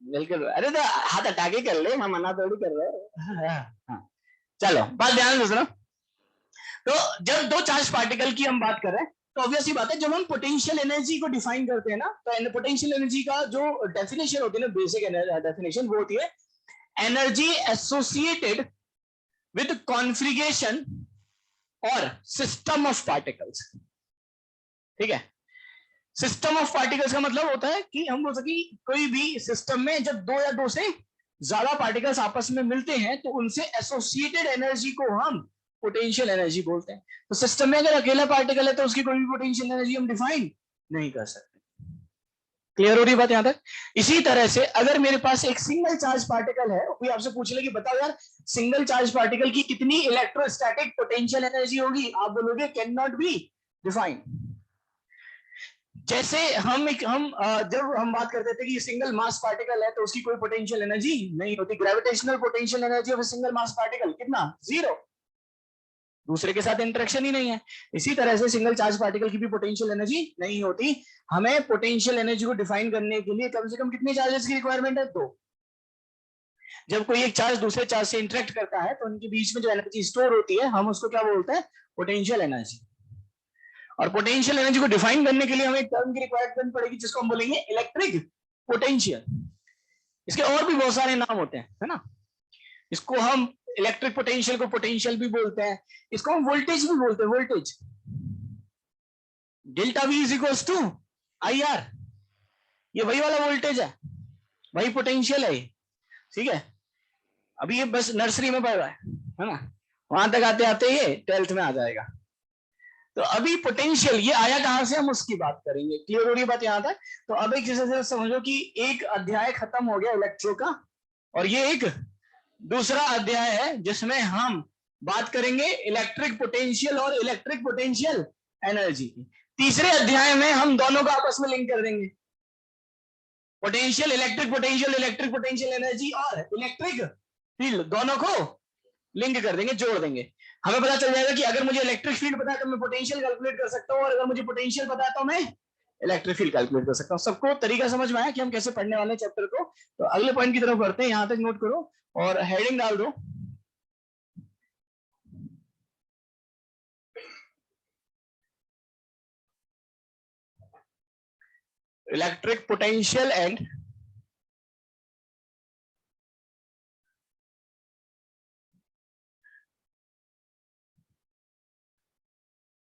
बिल्कुल, अरे तो हाथ हटा के कर ले, हम मना थोड़ी कर रहे हैं। चलो बात ध्यान से सुनो। तो जब दो चार्ज पार्टिकल की हम बात कर रहे हैं तो ऑब्वियसली बात है, जब हम पोटेंशियल एनर्जी को डिफाइन करते हैं ना, तो पोटेंशियल एनर्जी का जो डेफिनेशन होती है ना, बेसिक डेफिनेशन वो होती है एनर्जी एसोसिएटेड विद कॉन्फिगरेशन और सिस्टम ऑफ पार्टिकल्स। ठीक है, सिस्टम ऑफ पार्टिकल्स का मतलब होता है कि हम बोल सके कोई भी सिस्टम में जब दो या दो से ज्यादा पार्टिकल्स आपस में मिलते हैं तो उनसे एसोसिएटेड एनर्जी को हम पोटेंशियल एनर्जी बोलते हैं। तो सिस्टम में अगर अकेला पार्टिकल है तो उसकी कोई भी पोटेंशियल एनर्जी हम डिफाइन नहीं कर सकते। क्लियर हो रही बात यहां तक? इसी तरह से अगर मेरे पास एक सिंगल चार्ज पार्टिकल है, कोई आपसे पूछ ले कि बताओ यार सिंगल चार्ज पार्टिकल की कितनी इलेक्ट्रोस्टैटिक पोटेंशियल एनर्जी होगी, आप बोलोगे कैन नॉट बी डिफाइन। जैसे हम जब हम बात करते थे कि सिंगल मास पार्टिकल है तो उसकी कोई पोटेंशियल एनर्जी नहीं होती। Gravitational potential energy of single mass particle कितना? 0, दूसरे के साथ इंटरेक्शन ही नहीं है। इसी तरह से सिंगल चार्ज पार्टिकल की भी पोटेंशियल एनर्जी नहीं होती। हमें पोटेंशियल एनर्जी को डिफाइन करने के लिए कम से कम कितने चार्जेस की रिक्वायरमेंट है? 2। जब कोई एक चार्ज दूसरे चार्ज से इंटरेक्ट करता है तो उनके बीच में जो एनर्जी स्टोर होती है हम उसको क्या बोलते हैं? Potential energy. और पोटेंशियल एनर्जी को डिफाइन करने के लिए हमें एक टर्म की रिक्वायरमेंट पड़ेगी जिसको हम बोलेंगे इलेक्ट्रिक पोटेंशियल। इसके और भी बहुत सारे नाम होते हैं, है ना। इसको हम इलेक्ट्रिक पोटेंशियल को पोटेंशियल भी बोलते हैं, इसको हम वोल्टेज भी बोलते हैं, voltage. Delta V is equals to I R, ये वही वाला वोल्टेज है, वही पोटेंशियल है, ठीक है। अभी ये बस नर्सरी में पढ़ रहा है ना, वहां तक आते आते ये 12th में आ जाएगा। तो अभी पोटेंशियल ये आया कहां से, हम उसकी बात करेंगे। क्लियर हो रही बात यहां तक? तो अब एक चीज से समझो कि एक अध्याय खत्म हो गया इलेक्ट्रो का, और ये एक दूसरा अध्याय है जिसमें हम बात करेंगे इलेक्ट्रिक पोटेंशियल और इलेक्ट्रिक पोटेंशियल एनर्जी की। तीसरे अध्याय में हम दोनों को आपस में लिंक कर देंगे, पोटेंशियल इलेक्ट्रिक पोटेंशियल एनर्जी और इलेक्ट्रिक फील्ड, दोनों को लिंक कर देंगे, जोड़ देंगे। हमें पता चल जाएगा कि अगर मुझे इलेक्ट्रिक फील्ड पता है तो मैं पोटेंशियल कैलकुलेट कर सकता हूं, और अगर मुझे पोटेंशियल पता है तो मैं इलेक्ट्रिक फील्ड कैलकुलेट कर सकता हूं। सबको तरीका समझ में आया कि हम कैसे पढ़ने वाले चैप्टर को? तो अगले पॉइंट की तरफ बढ़ते हैं, यहां तक नोट करो और हेडिंग डाल दो, electric potential and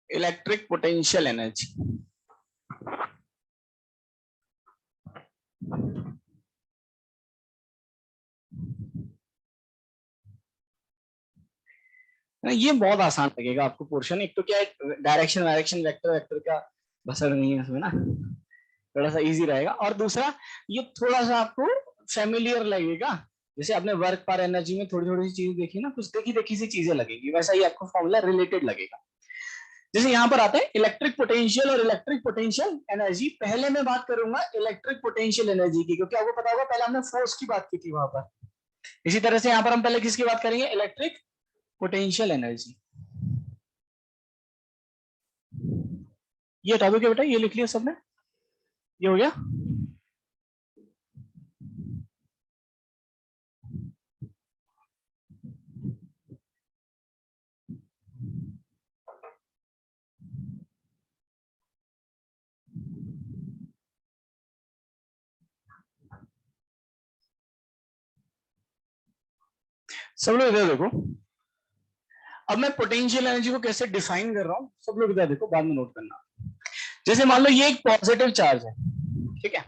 electric potential energy. ये बहुत आसान लगेगा आपको पोर्शन। एक तो क्या है, डायरेक्शन वेक्टर वेक्टर का बसर नहीं है इसमें ना, थोड़ा सा इजी रहेगा। और दूसरा ये थोड़ा सा आपको फेमिलियर लगेगा, जैसे आपने वर्क पर एनर्जी में थोड़ी थोड़ी सी चीज देखी ना, कुछ देखी देखी सी चीजें लगेगी, वैसा ही आपको फॉर्मूला रिलेटेड लगेगा। जैसे यहाँ पर आता है इलेक्ट्रिक पोटेंशियल और इलेक्ट्रिक पोटेंशियल एनर्जी। पहले मैं बात करूंगा इलेक्ट्रिक पोटेंशियल एनर्जी की, क्योंकि आपको पता होगा पहले हमने फोर्स की बात की थी वहां पर। इसी तरह से यहाँ पर हम पहले किसकी बात करेंगे? Electric potential energy. ये हटा दो क्या बेटा, ये लिख लिया सबने, ये हो गया। सब लोग इधर देखो, अब मैं पोटेंशियल एनर्जी को कैसे डिफाइन कर रहा हूं, सब लोग इधर देखो, बाद में नोट करना। जैसे मान लो ये एक पॉजिटिव चार्ज है, ठीक है,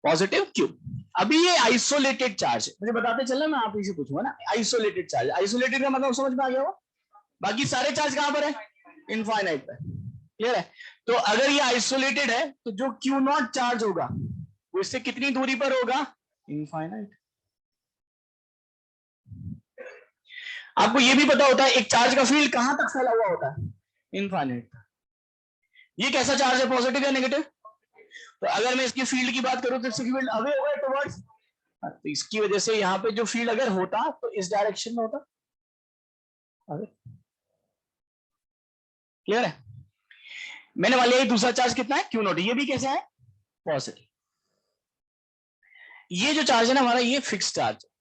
पॉजिटिव क्यू। अभी ये आइसोलेटेड चार्ज है, मुझे बताते चलना, मैं आप इसे पूछूंगा ना। आइसोलेटेड चार्ज, आइसोलेटेड का मतलब समझ में आ गया हो, बाकी सारे चार्ज कहां पर है? इनफाइनाइट पर। क्लियर है? तो अगर ये आइसोलेटेड है तो जो क्यू नॉट चार्ज होगा वो इससे कितनी दूरी पर होगा? इनफाइनाइट। आपको ये भी पता होता है एक चार्ज का फील्ड कहां तक फैला हुआ होता है? इनफाइनाइट। ये कैसा चार्ज है, पॉजिटिव या नेगेटिव? तो अगर मैं इसकी फील्ड की बात करूं तो इसकी फील्ड अवे होगा टुवर्ड्स, तो इसकी वजह से यहाँ पे जो फील्ड अगर होता तो इस डायरेक्शन में होता। क्लियर है? मैंने वाले ये दूसरा चार्ज कितना है? Q not. ये भी कैसे है? पॉजिटिव। ये जो चार्ज है ना हमारा, ये फिक्स चार्ज है,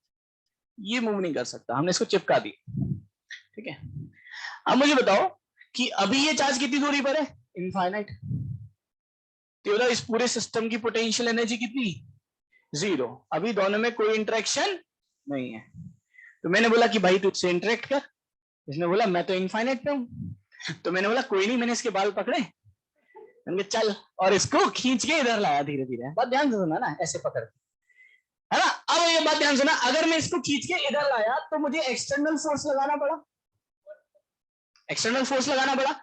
ये मूव नहीं कर सकता, हमने इसको चिपका दी, ठीक है। अब मुझे बताओ कि अभी ये चार्ज कितनी दूरी पर है, इनफाइनाइट। तो इस पूरे सिस्टम की पोटेंशियल एनर्जी कितनी, जीरो। अभी दोनों में कोई इंटरेक्शन नहीं है। तो मैंने बोला कि भाई तू इससे इंटरेक्ट कर, इसने बोला मैं तो इनफाइनाइट पे हूं। तो मैंने बोला कोई नहीं, मैंने इसके बाल पकड़े, मैंने कहा चल, और इसको खींच के इधर लाया धीरे धीरे। बात ध्यान से सुना ना, ऐसे पकड़, है ना। अब ये बात ध्यान सुना, अगर मैं इसको खींच के इधर लाया तो मुझे एक्सटर्नल फोर्स लगाना पड़ा, एक्सटर्नल फोर्स लगाना पड़ा,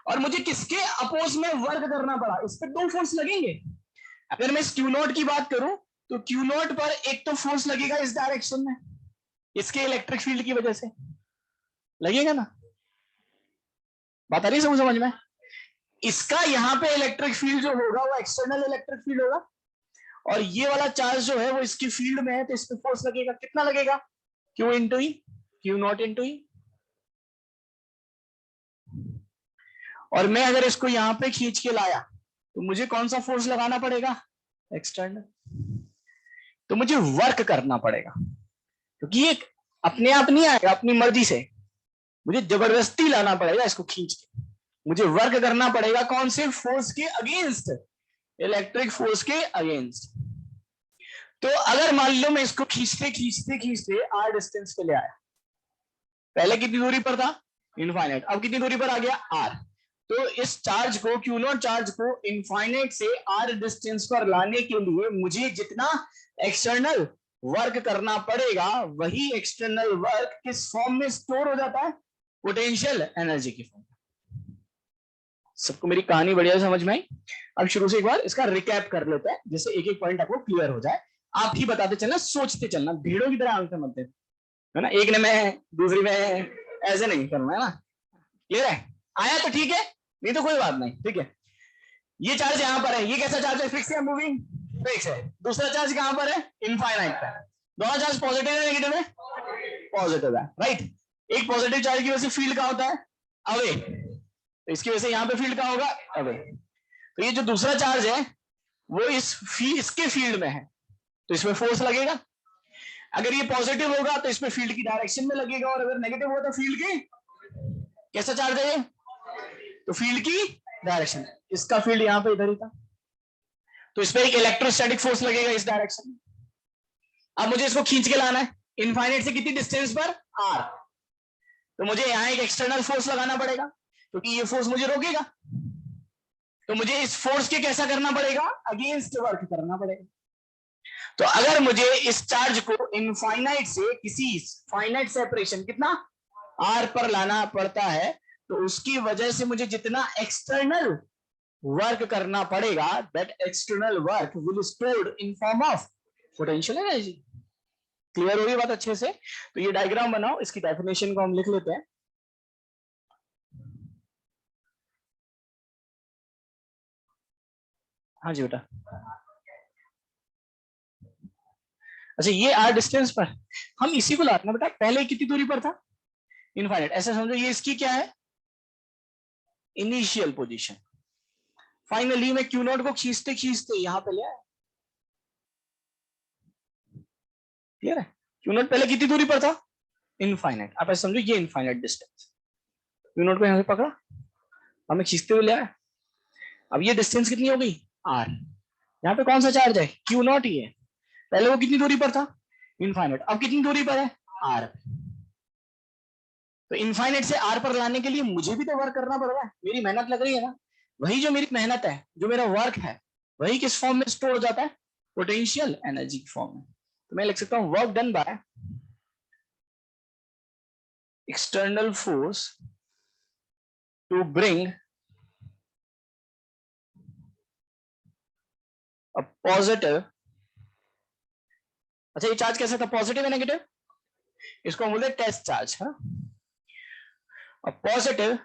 और मुझे किसके अपोज में वर्क करना पड़ा, इस पर दो फोर्स लगेंगे। अगर मैं इस क्यू नॉट की बात करूं तो क्यू नॉट पर एक तो फोर्स लगेगा इस डायरेक्शन में, इसके इलेक्ट्रिक फील्ड की वजह से लगेगा ना। बात आ रही है समझ में। इसका यहाँ पे इलेक्ट्रिक फील्ड जो होगा वो एक्सटर्नल इलेक्ट्रिक फील्ड होगा, और ये वाला चार्ज जो है वो इसकी फील्ड में है, तो इस पे फोर्स लगेगा। कितना लगेगा, Q into E, Q not into E. और मैं अगर इसको यहां पे खींच के लाया तो मुझे कौन सा फोर्स लगाना पड़ेगा, एक्सटर्नल। तो मुझे वर्क करना पड़ेगा, क्योंकि ये अपने आप नहीं आएगा, अपनी मर्जी से मुझे जबरदस्ती लाना पड़ेगा इसको खींच के। मुझे वर्क करना पड़ेगा कौन से फोर्स के अगेंस्ट, इलेक्ट्रिक फोर्स के अगेंस्ट। तो अगर मान लो मैं इसको खींचते खींचते खींचते आर डिस्टेंस पे ले आया, पहले कितनी दूरी पर था, इनफाइनाइट, अब कितनी दूरी पर आ गया, आर। तो इस चार्ज को, क्यू नॉट चार्ज को इनफाइनाइट से आर डिस्टेंस पर लाने के लिए मुझे जितना एक्सटर्नल वर्क करना पड़ेगा, वही एक्सटर्नल वर्क किस फॉर्म में स्टोर हो जाता है, पोटेंशियल एनर्जी की फॉर्म। सबको मेरी कहानी बढ़िया समझ में आई। अब शुरू से एक बार इसका रिकैप कर लेते हैं, जिससे एक एक पॉइंट आपको क्लियर हो जाए। आप ही बताते चलना, सोचते चलना, भीड़ों की तरह आंसर मत देना, है ना। एक ने में दूसरी में ऐसे नहीं करना, है ना। क्लियर है, आया तो ठीक है, नहीं तो कोई बात नहीं, ठीक है। ये चार्ज यहां पर है, ये कैसा चार्ज है, फिक्स या मूविंग, फिक्स है। दूसरा चार्ज कहां पर है, इनफाइनाइट पर। दोनों चार्ज पॉजिटिव है नेगेटिव है, पॉजिटिव है, राइट। एक पॉजिटिव चार्ज की वजह से फील्ड कहां होता है, अवे, तो इसकी वजह से यहां पे फील्ड कहां होगा, अवे। तो ये जो दूसरा चार्ज है वो इसके फील्ड में है, तो इसमें फोर्स लगेगा। अगर ये पॉजिटिव होगा तो इसमें फील्ड की डायरेक्शन में लगेगा, और अगर नेगेटिव होगा तो फील्ड की, कैसा चार्ज है ये, तो फील्ड की डायरेक्शन। इसका फील्ड यहां पे इधर ही था, तो इसमें एक इलेक्ट्रोस्टैटिक फोर्स लगेगा इस डायरेक्शन में। अब मुझे इसको खींच के लाना है इनफाइनाइट से कितनी डिस्टेंस पर, आर। तो मुझे यहां एक एक्सटर्नल फोर्स लगाना पड़ेगा, क्योंकि ये फोर्स मुझे रोकेगा। तो मुझे इस फोर्स के कैसा करना पड़ेगा, अगेंस्ट वर्क करना पड़ेगा। तो अगर मुझे इस चार्ज को इनफाइनाइट से किसी फाइनाइट सेपरेशन कितना, आर पर लाना पड़ता है, तो उसकी वजह से मुझे जितना एक्सटर्नल वर्क करना पड़ेगा, that external work will stored in form of potential energy. Clear होगी बात अच्छे से। तो ये डायग्राम बनाओ, इसकी डेफिनेशन को हम लिख लेते हैं। हाँ जी बेटा। अच्छा, ये आर डिस्टेंस पर हम इसी को लाना बेटा, पहले कितनी दूरी पर था, इनफाइनाइट। ऐसा समझो ये इसकी क्या है, इनिशियल पोजीशन। फाइनली मैं क्यू नॉट को खींचते खींचते यहां पे ले आया। क्लियर है, क्यू नॉट पहले कितनी दूरी पर था, इनफाइनाइट। आप ऐसा समझो ये इनफाइनाइट डिस्टेंस, क्यू नॉट को यहां से पकड़ा, हमें खींचते हुए ले आया। अब ये डिस्टेंस कितनी हो गई, आर। यहाँ पे कौन सा चार्ज है, क्यू नॉट ही है। पहले वो कितनी दूरी पर था, इनफाइनाइट, अब कितनी दूरी पर है, आर। तो इनफाइनाइट से आर पर लाने के लिए मुझे भी तो वर्क करना पड़ रहा है, मेरी मेहनत लग रही है ना। वही जो मेरी मेहनत है, जो मेरा वर्क है, वही किस फॉर्म में स्टोर हो जाता है, पोटेंशियल एनर्जी की फॉर्म में। तो मैं लिख सकता हूं work done by external force to bring a positive. अच्छा, ये चार्ज कैसा था, पॉजिटिव है नेगेटिव, इसको हम बोलते हैं टेस्ट चार्ज, है। A positive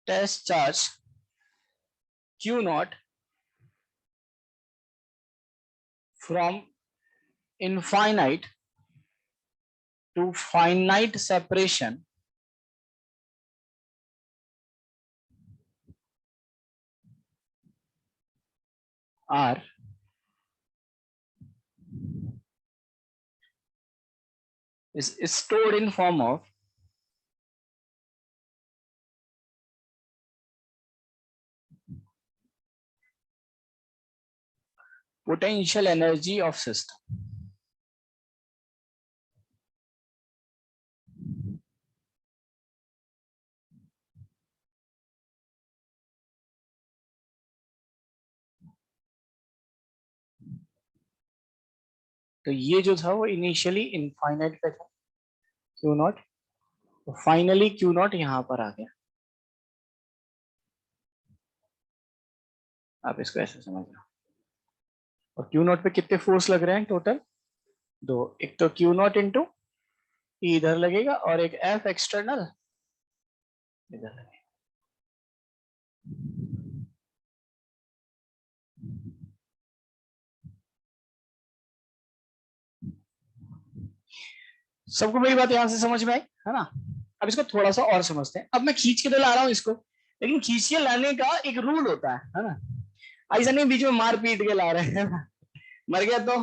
test charge Q naught from infinite to finite separation R is stored in form of potential energy of system. तो ये जो था वो इनिशियली इनफाइनाइट पे था क्यू नॉट, तो फाइनली क्यू नॉट यहां पर आ गया। आप इसको ऐसे समझ लो। और क्यू नॉट पे कितने फोर्स लग रहे हैं टोटल? दो। एक तो क्यू नॉट इंटू इधर लगेगा और एक एफ एक्सटर्नल इधर लगेगा। सबको मेरी बात यहां से समझ में आई है ना? अब इसको थोड़ा सा और समझते हैं। अब मैं खींच के तो ला रहा हूं इसको, लेकिन खींच के लाने का एक रूल होता है ना? ऐसा नहीं बीच में मार पीट के ला रहे हैं ना, मर गया तो,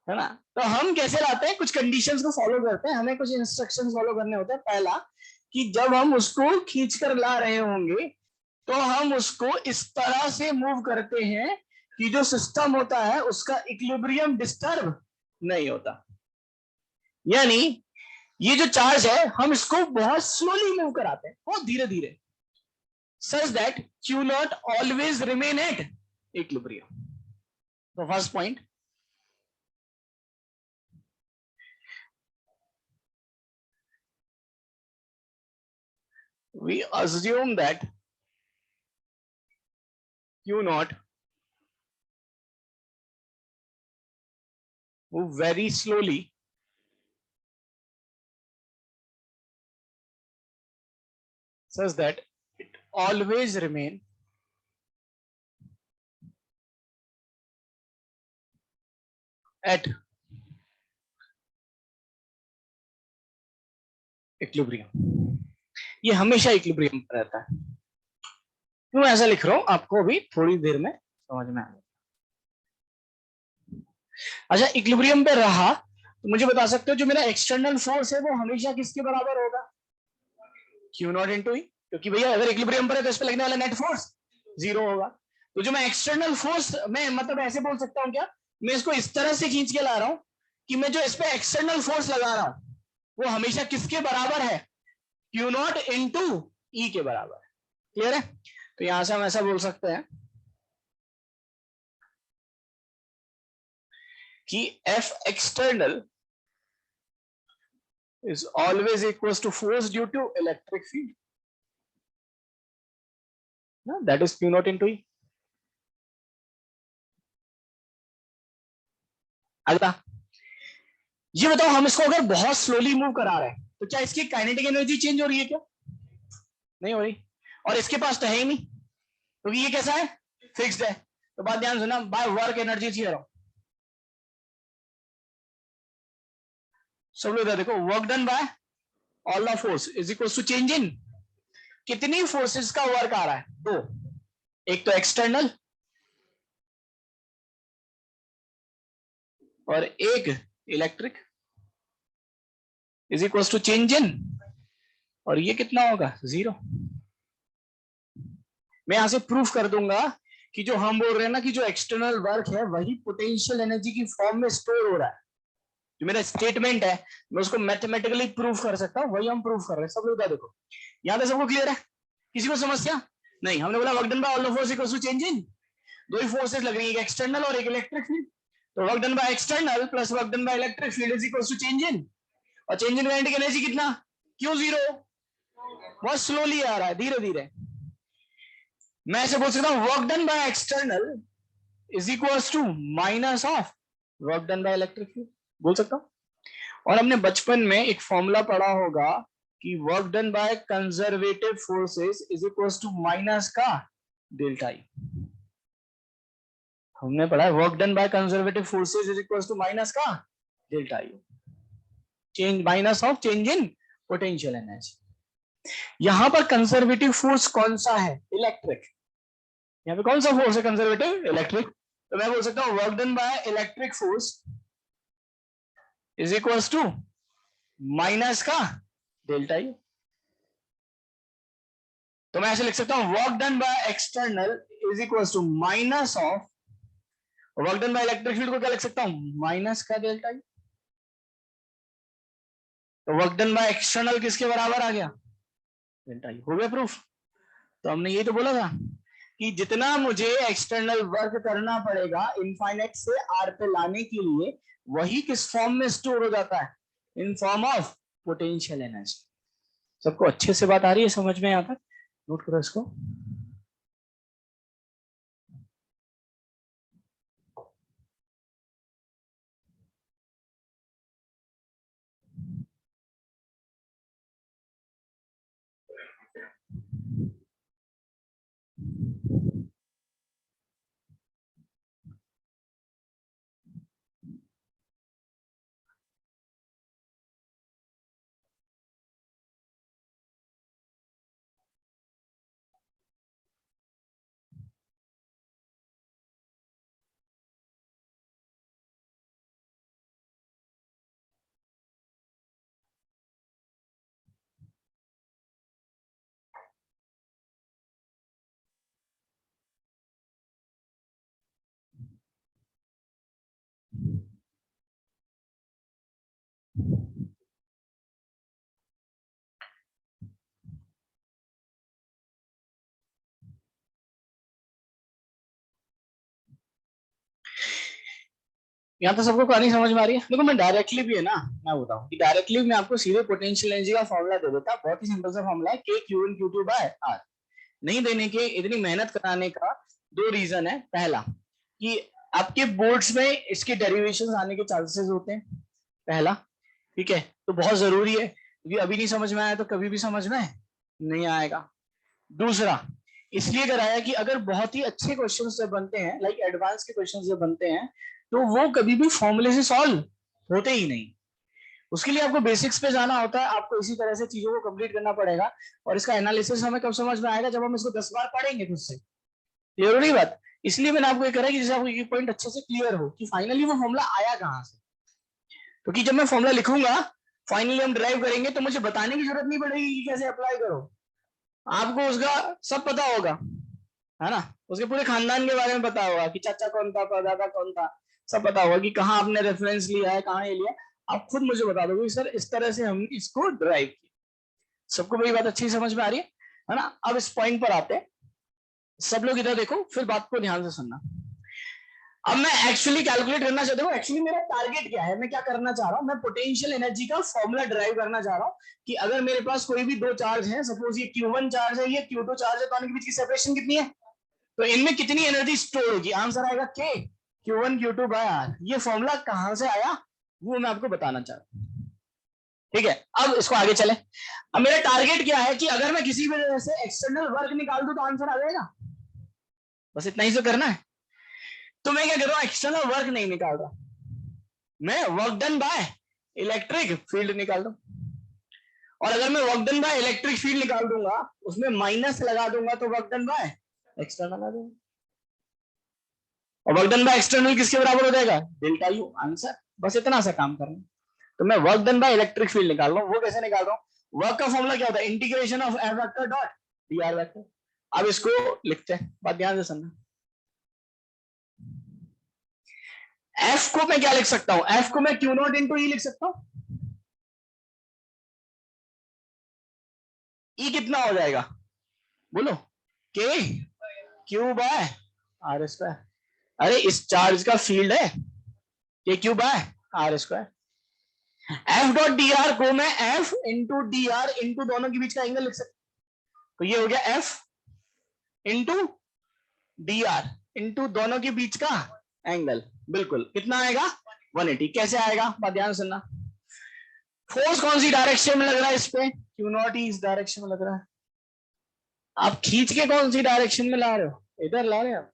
है ना? तो हम कैसे लाते हैं? कुछ कंडीशंस को फॉलो करते हैं, हमें कुछ इंस्ट्रक्शंस फॉलो करने होते हैं। पहला कि जब हम उसको खींच कर ला रहे होंगे तो हम उसको इस तरह से मूव करते हैं कि जो सिस्टम होता है उसका इक्विलिब्रियम डिस्टर्ब नहीं होता। यानी ये जो चार्ज है हम इसको बहुत स्लोली मूव कराते हैं, बहुत धीरे धीरे, such that Q naught always remain at equilibrium. So first point, we assume that Q naught move very slowly such that it always remain at equilibrium. ये हमेशा इक्विलिब्रियम पर रहता है। क्यों ऐसा लिख रहा हूं आपको अभी थोड़ी देर में समझ में आएगा। अच्छा, इक्विलिब्रियम पे रहा तो मुझे बता सकते हो जो मेरा एक्सटर्नल फोर्स है वो हमेशा किसके बराबर होगा? Q नॉट इंटू ई, क्योंकि भैया अगर इक्विलिब्रियम पर है तो इस पे लगने वाला नेट फोर्स जीरो होगा। तो जो मैं एक्सटर्नल फोर्स, मैं मतलब ऐसे बोल सकता हूं क्या, मैं इसको इस तरह से खींच के ला रहा हूं कि मैं जो इस पे एक्सटर्नल फोर्स लगा रहा हूं वो हमेशा किसके बराबर है? Q नॉट इंटू ई के बराबर। क्लियर है? तो यहां से हम ऐसा बोल सकते हैं कि F external is always equals to force due to electric field. No, that is Q naught into E. अगला ये बताओ, हम इसको अगर बहुत स्लोली मूव करा रहे हैं तो क्या इसकी काइनेटिक एनर्जी चेंज हो रही है क्या? नहीं हो रही। और इसके पास तो है ही नहीं, क्योंकि ये कैसा है? फिक्स्ड है। तो बात ध्यान सुना, बाय वर्क एनर्जी थियरम। सब लोग देखो, work done by all of force is equal to change in. कितनी फोर्सेस का वर्क आ रहा है? दो। एक तो एक्सटर्नल और एक electric, is equal to change in, और ये कितना होगा? जीरो। मैं यहां से प्रूफ कर दूंगा कि जो हम बोल रहे हैं ना कि जो एक्सटर्नल वर्क है वही पोटेंशियल एनर्जी की फॉर्म में स्टोर हो रहा है। जो मेरा स्टेटमेंट है मैं उसको मैथमेटिकली प्रूफ कर सकता हूं, वही हम प्रूफ कर रहे हैं। सब लोग देखो, यहां तक सबको क्लियर है? किसी को समस्या नहीं? हमने बोला work done by all the force equals to change in. दो ही फोर्सेस लग रही है, एक एक्सटर्नल और एक इलेक्ट्रिक फील्ड। तो work done by external plus work done by electric field is equals to change in. और चेंज इन काइनेटिक एनर्जी कितना? क्यों जीरो? बहुत स्लोली आ रहा है, धीरे धीरे। मैं ऐसे बोल सकता हूं work done by external is equals to minus of work done by electric field, बोल सकता हूं। और हमने बचपन में एक फॉर्मूला पढ़ा होगा कि work done by conservative forces is equals to minus का डेल्टा ई। हमने पढ़ा है work done by conservative forces is equals to minus का delta E, change minus of change in potential energy. यहां पर कंजर्वेटिव फोर्स कौन सा है? इलेक्ट्रिक। यहाँ पे कौन सा फोर्स है कंजर्वेटिव? इलेक्ट्रिक। तो मैं बोल सकता हूँ work done by electric force is equals to minus का डेल्टा यू। तो मैं ऐसे लिख सकता हूं work done by external is equal to minus of work done by electric field को क्या लिख सकता हूं माइनस का डेल्टा यू। तो वर्क डन बाय एक्सटर्नल किसके बराबर आ गया डेल्टा यू। हो गया प्रूफ। तो हमने ये तो बोला था कि जितना मुझे एक्सटर्नल वर्क करना पड़ेगा इनफाइनाइट से आर पे लाने के लिए वही किस फॉर्म में स्टोर हो जाता है in form of potential energy. सबको अच्छे से बात आ रही है समझ में? यहां तक नोट करो इसको। यहाँ तो सबको कहानी समझ में आ रही है। देखो मैं डायरेक्टली भी है ना मैं बताऊं कि डायरेक्टली मैं आपको सीधे पोटेंशियल एनर्जी का फॉर्मूला दे देता। बहुत ही सिंपल सा फॉर्मूला है k Q one Q two by r. नहीं देने के इतनी मेहनत कराने का दो रीजन है। पहला कि आपके बोर्ड्स में इसके डेरिवेशंस आने के चांसेस होते हैं पहला, ठीक है। तो बहुत जरूरी है क्योंकि अभी नहीं समझ में आया तो कभी भी समझ में नहीं आएगा। दूसरा इसलिए कराया कि अगर बहुत ही अच्छे क्वेश्चन जब बनते हैं लाइक एडवांस के क्वेश्चन जब बनते हैं तो वो कभी भी फॉर्मूले से सॉल्व होते ही नहीं। उसके लिए आपको बेसिक्स पे जाना होता है। आपको इसी तरह से चीजों को कंप्लीट करना पड़ेगा और इसका एनालिसिस हमें कब समझ में आएगा जब हम इसको 10 बार पढ़ेंगे खुद से। क्लियर हो रही बात? इसलिए मैंने आपको ये करा कि जैसे आपको एक पॉइंट अच्छे से क्लियर हो कि फाइनली वो फॉर्मूला आया कहां से। क्योंकि जब मैं फॉर्मूला लिखूंगा फाइनली हम ड्राइव करेंगे तो मुझे बताने की जरूरत नहीं पड़ेगी कि कैसे अप्लाई करो। आपको उसका सब पता होगा, है ना। उसके पूरे खानदान के बारे में पता होगा कि चाचा कौन था परदादा कौन था, सब पता होगा कि कहाँ आपने रेफरेंस लिया है कहाँ ये लिया। आप खुद मुझे बता दोगे सर इस तरह से हम इसको ड्राइव किया। सबको मेरी बात अच्छी समझ में आ रही है ना। अब इस पॉइंट पर आते हैं। सब लोग इधर देखो फिर बात को ध्यान से सुनना। अब मैं एक्चुअली कैलकुलेट करना चाहता हूँ एक्चुअली मेरा टारगेट क्या है, मैं क्या करना चाह रहा हूँ। मैं पोटेंशियल एनर्जी का फॉर्मूला ड्राइव करना चाह रहा हूँ कि अगर मेरे पास कोई भी दो चार्ज है, सपोज ये Q1 चार्ज है ये Q2 चार्ज है, तो इनके बीच की सेपरेशन कितनी है, तो इनमें कितनी एनर्जी स्टोर होगी। आंसर आएगा के Q1 Q2 बाय आर। ये फॉर्मूला कहां से आया वो मैं आपको बताना चाह रहा हूँ, ठीक है। अब इसको आगे चले। अब मेरा टारगेट क्या है कि अगर मैं किसी भी वजह से एक्सटर्नल वर्क निकाल दूं तो आंसर आ जाएगा। बस इतना ही तो करना है। तो मैं क्या कर रहा हूं, एक्सटर्नल वर्क नहीं निकाल रहा, मैं work done by electric field निकाल रहा हूं। और अगर मैं work done by electric field निकाल दूंगा उसमें माइनस लगा दूंगा तो वर्क डन बाय एक्सटर्नल आ जाएगा। और वर्क डन बाय एक्सटर्नल किसके बराबर हो जाएगा डेल्टा यू। आंसर बस इतना सा काम करना। तो मैं work done by electric field निकाल रहा हूं। वो कैसे निकाल रहा हूं, वर्क का फॉर्मूला क्या होता है integration of F vector dot d are vector. अब इसको लिखते हैं, बात ध्यान से सुनना। एफ को मैं क्या लिख सकता हूं, एफ को मैं क्यू नॉट इंटू ई लिख सकता हूं। ई कितना हो जाएगा बोलो, के क्यू बाय आर स्क्वायर। अरे इस चार्ज का फील्ड है k q by r square. F dot d r को मैं F into d r into दोनों के बीच का एंगल लिख सकता हूं। तो ये हो गया F into d r into दोनों के बीच का एंगल। बिल्कुल कितना आएगा 180। कैसे आएगा बात ध्यान सुनना। फोर्स कौन सी डायरेक्शन में लग रहा है इस पे, क्यू नॉट ही इस डायरेक्शन में लग रहा है। आप खींच के कौन सी डायरेक्शन में ला रहे हो, इधर ला रहे हो आप,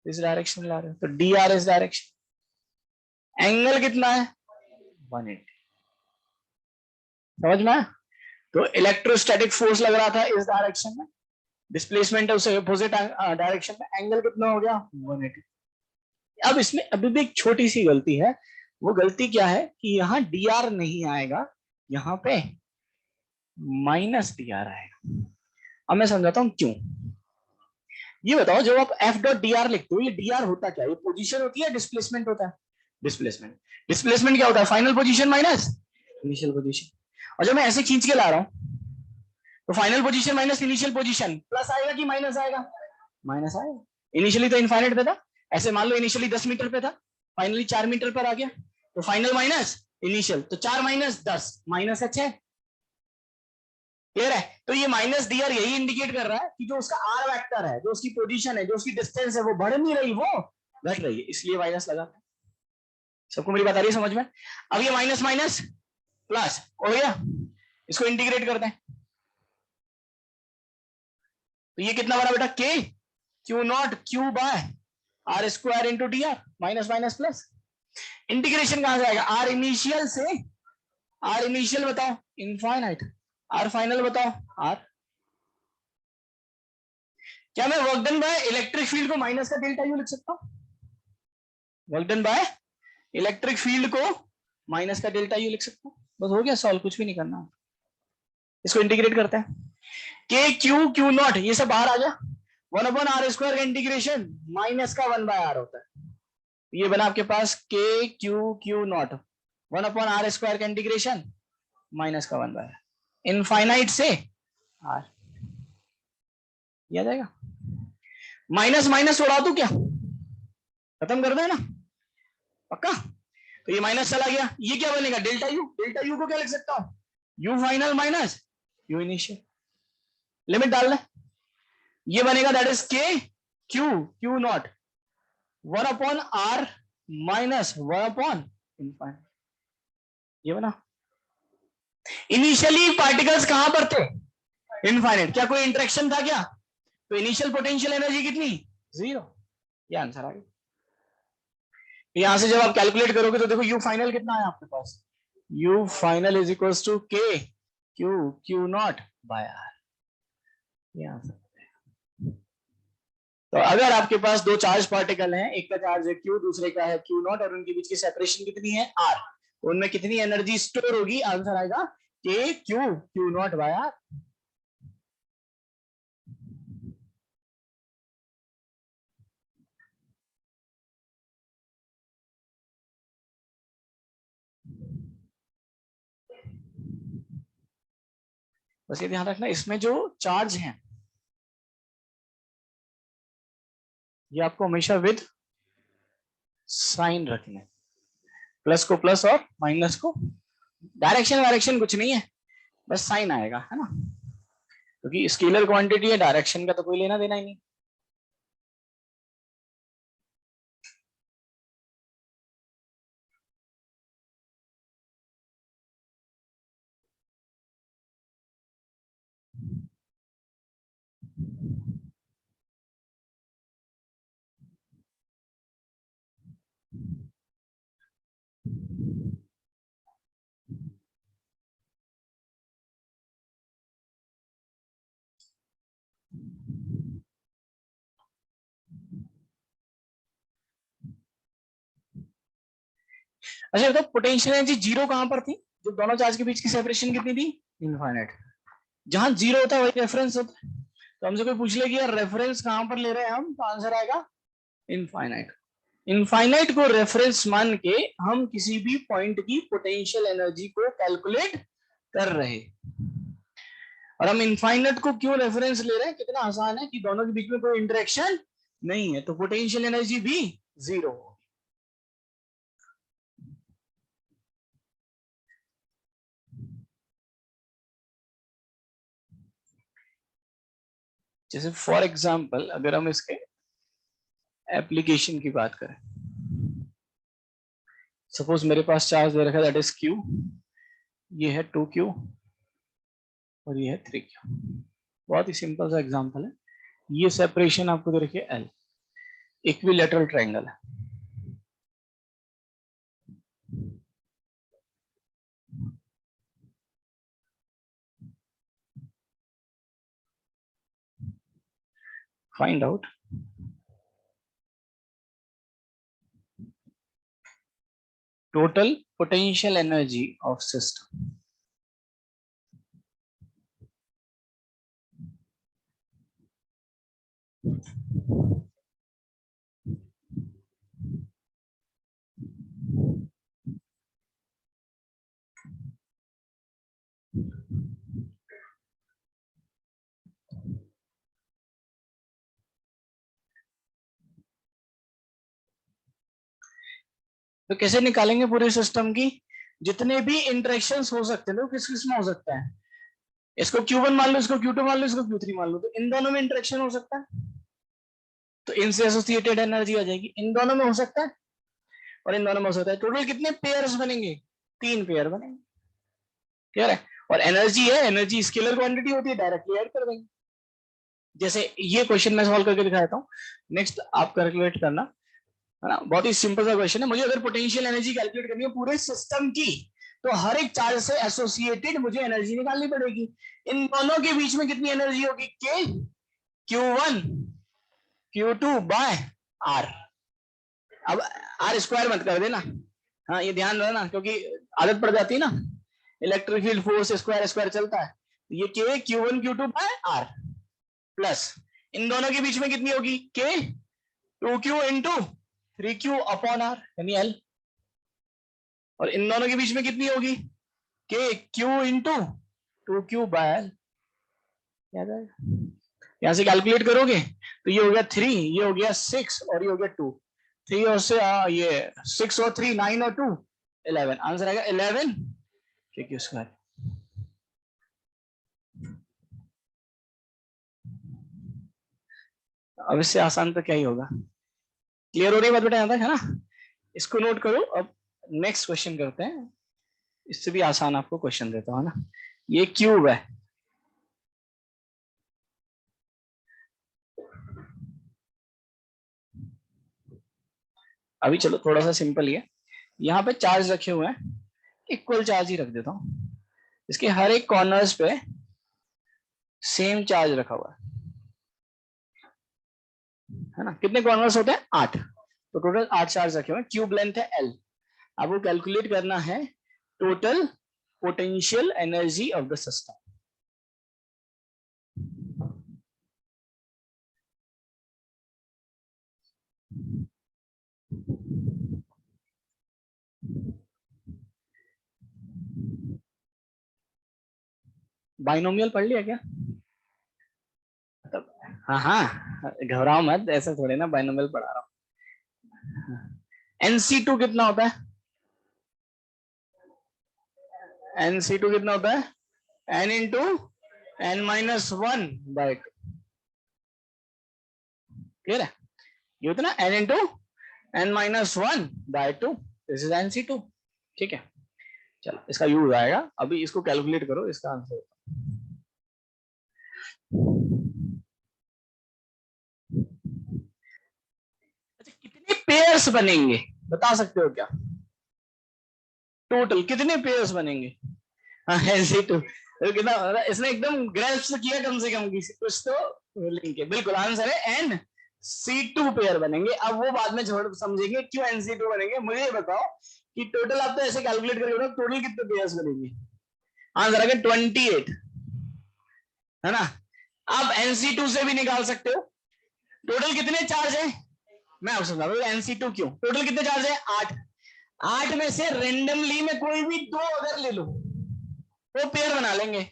इस डायरेक्शन में ला रहे हो, तो डी आर इस डायरेक्शन। एंगल कितना है 180। समझ में आया? तो इलेक्ट्रोस्टैटिक फोर्स लग रहा था इस डायरेक्शन में, डिस्प्लेसमेंट है उसे अपोजिट डायरेक्शन में, एंगल कितना हो गया 180। अब इसमें अभी भी एक छोटी सी गलती है, वो गलती क्या है कि यहाँ dr नहीं आएगा, यहाँ पे माइनस dr आएगा। अब मैं समझाता हूँ क्यों। ये बताओ जब आप एफ डॉट डी आर लिखते हो, ये डी आर होता क्या है? ये पोजीशन होती है, डिस्प्लेसमेंट होता है? डिस्प्लेसमेंट। डिस्प्लेसमेंट क्या होता है? Final position minus initial position. और जब मैं ऐसे खींच के ला रहा हूं तो final position minus initial position plus आएगा कि माइनस आएगा? माइनस आएगा। इनिशियली तो इनफाइनाइट पे था, ऐसे मान लो इनिशियली 10 मीटर पे था, फाइनली 4 मीटर पर आ गया, तो फाइनल माइनस इनिशियल, तो 4 माइनस 10 माइनस 6। क्लियर है? तो ये माइनस डी आर यही इंडिकेट कर रहा है कि जो उसका आर वेक्टर है, जो उसकी पोजीशन है, जो उसकी डिस्टेंस है, वो बढ़ नहीं रही, वो घट रही है, इसलिए माइनस लगा। सबको मेरी बात आ रही है समझ में? अब ये माइनस माइनस प्लस हो गया, इसको इंटीग्रेट करते हैं, तो ये कितना बना बेटा? K q naught q by r square into d r, minus minus plus. Integration कहां से आएगा? आर इनिशियल से, आर इनिशियल बताओ इनफाइनाइट, आर फाइनल बताओ आर। क्या मैं work done by electric field को माइनस का डेल्टा यू लिख सकता हूं? Work done by electric field को माइनस का डेल्टा यू लिख सकता हूं, बस हो गया सॉल्व, कुछ भी नहीं करना। इसको इंटीग्रेट करते हैं, के क्यू क्यू नॉट ये सब बाहर आ गया, 1/r² का इंटीग्रेशन माइनस का 1/r होता है, ये बना आपके पास के क्यू क्यू नॉट 1/r² का इंटीग्रेशन माइनस का 1/r, इनफाइनाइट से आर। आ जाएगा। माइनस माइनस उड़ा दू क्या? खत्म कर दे ना, पक्का? तो ये माइनस चला गया, ये क्या बनेगा? Delta U. डेल्टा यू को क्या लिख सकता हूं? You final minus U initial. Limit डाल ले, ये बनेगा दैट इज के Q Q not 1/r minus 1/, ये बना। इनिशियली पार्टिकल्स कहां पर थे? इनफाइनाइट। क्या कोई इंटरेक्शन था क्या? तो इनिशियल पोटेंशियल एनर्जी कितनी? 0। ये आंसर आ गया। यहां से जब आप कैलकुलेट करोगे तो देखो यू फाइनल कितना है आपके पास? U final is equal to K Q Q not by R. ये आंसर। तो अगर आपके पास दो चार्ज पार्टिकल हैं, एक का चार्ज है क्यू, दूसरे का है क्यू नॉट, और उनके बीच की सेपरेशन कितनी है? आर, तो उनमें कितनी एनर्जी स्टोर होगी? आंसर आएगा k Q Q not by r. बस ये ध्यान रखना, इसमें जो चार्ज हैं ये आपको हमेशा विद साइन रखना है, प्लस को प्लस और माइनस को, डायरेक्शन वायरेक्शन कुछ नहीं है, बस साइन आएगा, है ना? क्योंकि स्केलर क्वांटिटी है, डायरेक्शन का तो कोई लेना देना ही नहीं। अच्छा तो पोटेंशियल एनर्जी जीरो कहां पर थी जब दोनों चार्ज के बीच की सेपरेशन कितनी थी? इनफाइनाइट। जहां जीरो होता है वही रेफरेंस होता है, तो हमसे कोई पूछ ले कि यार रेफरेंस कहां पर ले रहे हैं हम, तो आंसर आएगा इनफाइनाइट। इनफाइनाइट को रेफरेंस मान के हम किसी भी पॉइंट की पोटेंशियल एनर्जी को कैलकुलेट कर रहे, और हम इनफाइनाइट को क्यों रेफरेंस ले रहे हैं? कितना आसान है कि दोनों के बीच में कोई इंटरेक्शन नहीं है, तो पोटेंशियल एनर्जी भी जीरो हो। जैसे फॉर एग्जांपल अगर हम इसके एप्लीकेशन की बात करें, सपोज मेरे पास चार्ज दे रखा है दैट इज क्यू, ये है 2q और ये है 3q। बहुत ही सिंपल सा एग्जांपल है, ये सेपरेशन आपको दे रखी है L, इक्विलेटरल ट्रायंगल है। Find out total potential energy of system. तो कैसे निकालेंगे पूरे सिस्टम की? जितने भी इंटरेक्शंस हो सकते हैं तो किस किस में हो सकता है? इसको Q1 मान लो, इसको Q2 मान लो, इसको Q3 मान लो, तो इन दोनों में इंटरेक्शन हो सकता है, तो इनसे एसोसिएटेड एनर्जी आ जाएगी। इन दोनों में हो सकता है और इन दोनों में हो सकता है। टोटल कितने पेयर्स बनेंगे? 3 पेयर बनेंगे। क्लियर है? और एनर्जी है, एनर्जी स्केलर क्वांटिटी होती है, डायरेक्टली ऐड कर देंगे। जैसे ये क्वेश्चन मैं सॉल्व करके दिखाता हूँ, नेक्स्ट आप कैलकुलेट करना, है ना। बहुत ही सिंपल सा क्वेश्चन है। मुझे अगर पोटेंशियल एनर्जी कैलकुलेट करनी है पूरे सिस्टम की, तो हर एक चार्ज से एसोसिएटेड मुझे एनर्जी निकालनी पड़ेगी। इन दोनों के बीच में कितनी एनर्जी होगी? के Q1 Q2 बाय आर। अब आर स्क्वायर मत कर देना, हाँ ये ध्यान रखना, क्योंकि आदत पड़ जाती है ना, electric field force square square चलता है। ये के Q1 Q2 bye are plus इन दोनों के बीच में कितनी होगी? K 2Q into 3Q upon r यानी एल। और इन दोनों के बीच में कितनी होगी? के Q into 2Q by L. यहां से कैलकुलेट करोगे तो ये हो गया 3, ये हो गया 6 और ये हो गया 2। 3 और से ये 6 और 3 9 और 2 11। आंसर आएगा 11 के स्क्वायर। अब इससे आसान तो क्या ही होगा। क्लियर हो रही बात बेटा यहाँ तक, है ना? इसको नोट करो। अब नेक्स्ट क्वेश्चन करते हैं, इससे भी आसान आपको क्वेश्चन देता हूँ ना। ये क्यूब है, अभी चलो थोड़ा सा सिंपल ही है। यहाँ पे चार्ज रखे हुए हैं, इक्वल चार्ज ही रख देता हूँ। इसके हर एक कॉर्नर्स पे सेम चार्ज रखा हुआ है ना। कितने कॉर्नर्स होते हैं? 8। तो टोटल 8 चार्ज रखे हुए हैं। क्यूब लेंथ है L। आपको कैलकुलेट करना है total potential energy of the system. Binomial पढ़ लिया क्या? हाँ हाँ, घबराओ मत, ऐसा थोड़े ना बाइनोमियल पढ़ा रहा हूँ। NC2 कितना होता है? NC2 कितना होता है? N into N-1 by 2। Clear है? ये होता है ना N into N-1 by 2। This is NC2। ठीक है, चलो इसका यूज आएगा। अभी इसको कैलकुलेट करो, इसका आंसर। अच्छा, कितने पेयर्स बनेंगे बता सकते हो क्या? टोटल कितने पेयर्स बनेंगे? हाँ NC2 तो कितना, इसने एकदम ग्रेस्प किया कम से कम किसी कुछ तो लिंक है। बिल्कुल आंसर है NC2 पेयर बनेंगे। अब वो बाद में छोड़ समझेंगे क्यों NC2 बनेंगे। मुझे ये बताओ कि टोटल आप तो ऐसे कैलकुलेट करके टोटल कितने पेयर्स बनेंगे? आंसर आएगा 28, है ना। आप NC2 से भी निकाल सकते हो टोटल कितने चार्ज है। मैं आपसे बता दूं NC2 क्यों, टोटल कितने चार्ज है? 8। 8 में से रेंडमली में कोई भी 2 अगर ले लो वो पेयर बना लेंगे।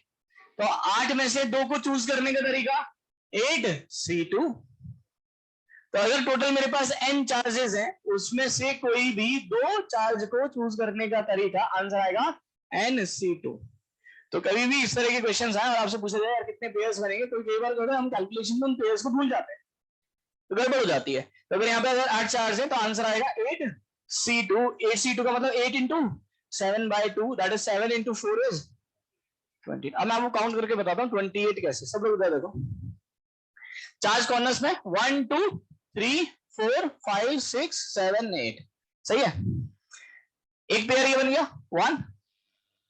तो 8 में से 2 को चूज करने का तरीका 8C2। तो अगर टोटल मेरे पास n चार्जेस हैं, उसमें से कोई भी 2 चार्ज को चूज करने का तरीका, आंसर आएगा NC2। तो कभी भी इस तरह के क्वेश्चंस आए और आपसे पूछा जाए यार कितने पेयर्स बनेंगे, तो कई बार हम कैलकुलेशन में उन पेयर्स को भूल जाते हैं, तो गड़बड़ हो जाती है। तो अगर यहाँ पे अगर 8 चार्ज है तो आंसर आएगा 8C2। 8C2 का मतलब 8 into 7 by 2, that is 7 into 4 is 20। अब मैं आपको काउंट करके बताता हूँ 28 कैसे। सब लोग बता देखो, चार्ज कॉर्नर्स में 1 2 3 4 5 6 7 8। सही है, एक पेयर ये बन गया। 1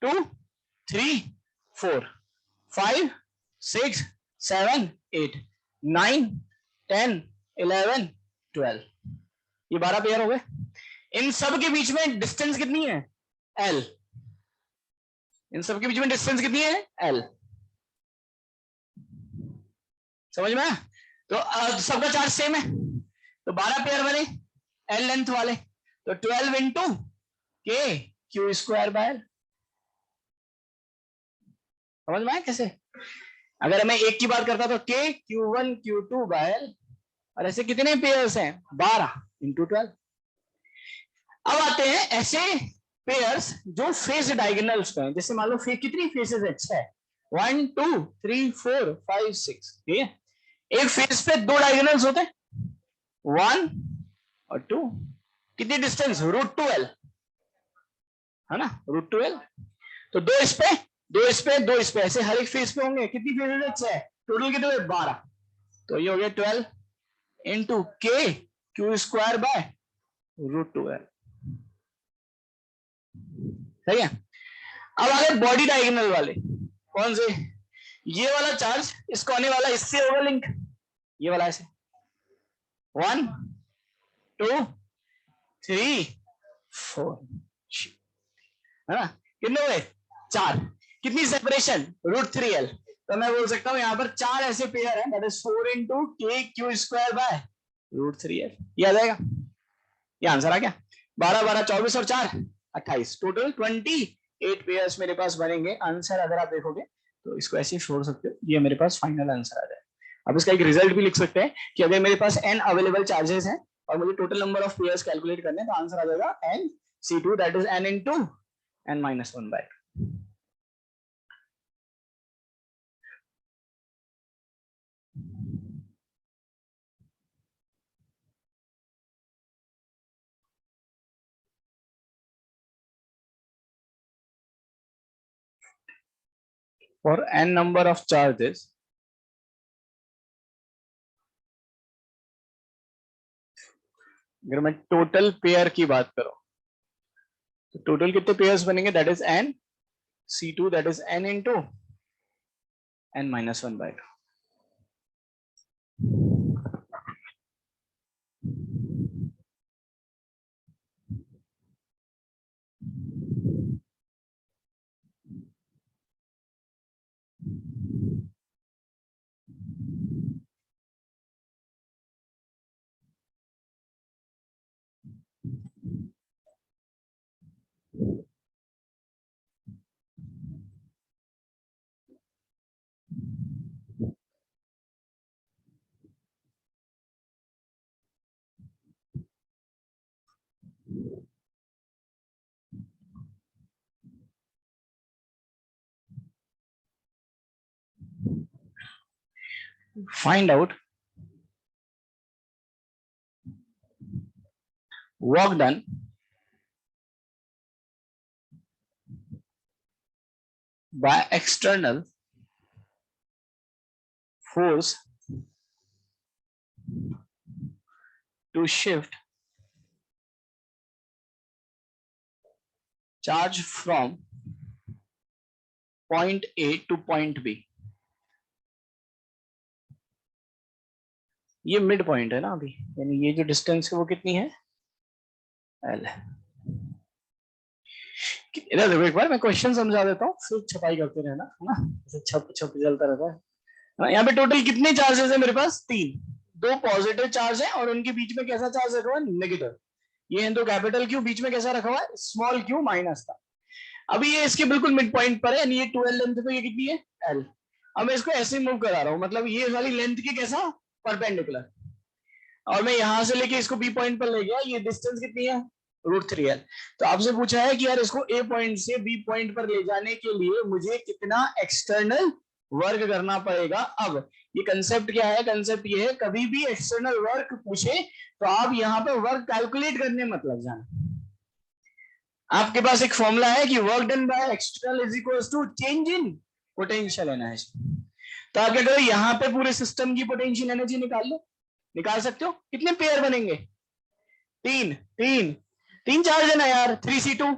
2 3 4 5 6 7 8 9 10 11 12, ये 12 पेयर हो गए। इन सब के बीच में डिस्टेंस कितनी है? L। इन सब के बीच में डिस्टेंस कितनी है? L। समझ में? तो सबका चार्ज सेम है, तो 12 पेयर बने L लेंथ वाले, तो 12 इंटू के क्यू स्क्वायर बाय L। समझ में आया कैसे? अगर मैं एक की बात करता तो के Q1 Q2 बाय L, और ऐसे कितने पेयर्स हैं? 12 इंटू 12। अब आते हैं ऐसे पेयर्स जो फेस डायगोनल्स पे हैं, जैसे मान लो कितनी फेसेस है? 6, 1 2 3 4 5 6, ठीक है? एक फेस पे 2 डायगोनल्स होते हैं, 1 और 2। कितनी डिस्टेंस? √2L, है ना? √2L। तो दो इस पे, दो इस पे, दो इस पे, ऐसे हर एक फेस पे होंगे। कितनी फेसेस है? टोटल कितने? 12। तो ये हो गया 12 इंटू के क्यू स्क्वायर बाय √2L। सही है? अब आगे बॉडी डायगोनल वाले। कौन से? ये वाला चार्ज इसको आने वाला इससे होगा लिंक, ये वाला ऐसे 1 2 3 4, है ना? कितने हुए? 4। कितनी सेपरेशन? √3L। तो मैं बोल सकता हूं यहां पर 4 ऐसे पेयर है, दैट इज 4 इंटू के क्यू स्क्वायर बाय √3L। ये आ जाएगा, ये आंसर आ गया। 12 12 24 और 4 28, टोटल 28 पेयर्स मेरे पास बनेंगे। आंसर अगर आप देखोगे तो इसको ऐसे छोड़ सकते हो, ये मेरे पास फाइनल आंसर आ जाए। अब इसका एक रिजल्ट भी लिख सकते हैं कि अगर मेरे पास n अवेलेबल चार्जेस हैं और मुझे total number of pairs calculate करने हैं, तो आंसर आ जाएगा n C2, that is n into n minus 1/2। For n number of charges, अगर मैं टोटल पेयर की बात करूं तो टोटल कितने पेयर्स बनेंगे? That is n C2, that is n into n minus 1/2। Find out work done by external force to shift charge from point A to point B। ये mid point है ना अभी, यानी ये जो डिस्टेंस है वो कितनी है? L है। इधर देखो एक बार, मैं क्वेश्चन समझा देता हूँ, फिर छपाई करते रहना, है ना? ऐसे छप छप चलता रहता है। यहाँ पे टोटल कितने चार्जेस है मेरे पास? 3। 2 पॉजिटिव चार्ज है और उनके बीच में कैसा चार्ज रखा हुआ है? नेगेटिव। ये है तो कैपिटल क्यू, बीच में कैसा रखा हुआ है? स्मॉल क्यू माइनस का। अभी ये इसके बिल्कुल मिड पॉइंट पर है, ये 12 लेंथ पे, ये कितनी है? L। अब मैं इसको ऐसे मूव करा रहा हूँ, मतलब ये वाली लेंथ की कैसा? परपेंडिकुलर। और मैं यहां से लेके इसको बी पॉइंट पर ले गया, ये डिस्टेंस कितनी है? √3L। तो आपसे पूछा है कि यार इसको ए पॉइंट से बी पॉइंट पर ले जाने के लिए मुझे कितना एक्सटर्नल वर्क करना पड़ेगा। अब ये कंसेप्ट क्या है? कंसेप्ट ये है, कभी भी एक्सटर्नल वर्क पूछे तो आप यहाँ पे वर्क कैलकुलेट करने मत लग जाना। आपके पास एक फॉर्मूला है कि work done by external is equals to change in potential energy. तो आप क्या करो, यहाँ पे पूरे सिस्टम की पोटेंशियल एनर्जी निकाल लो। निकाल सकते हो। कितने पेयर बनेंगे? 3 3 3 चार्ज है ना यार, 3C2।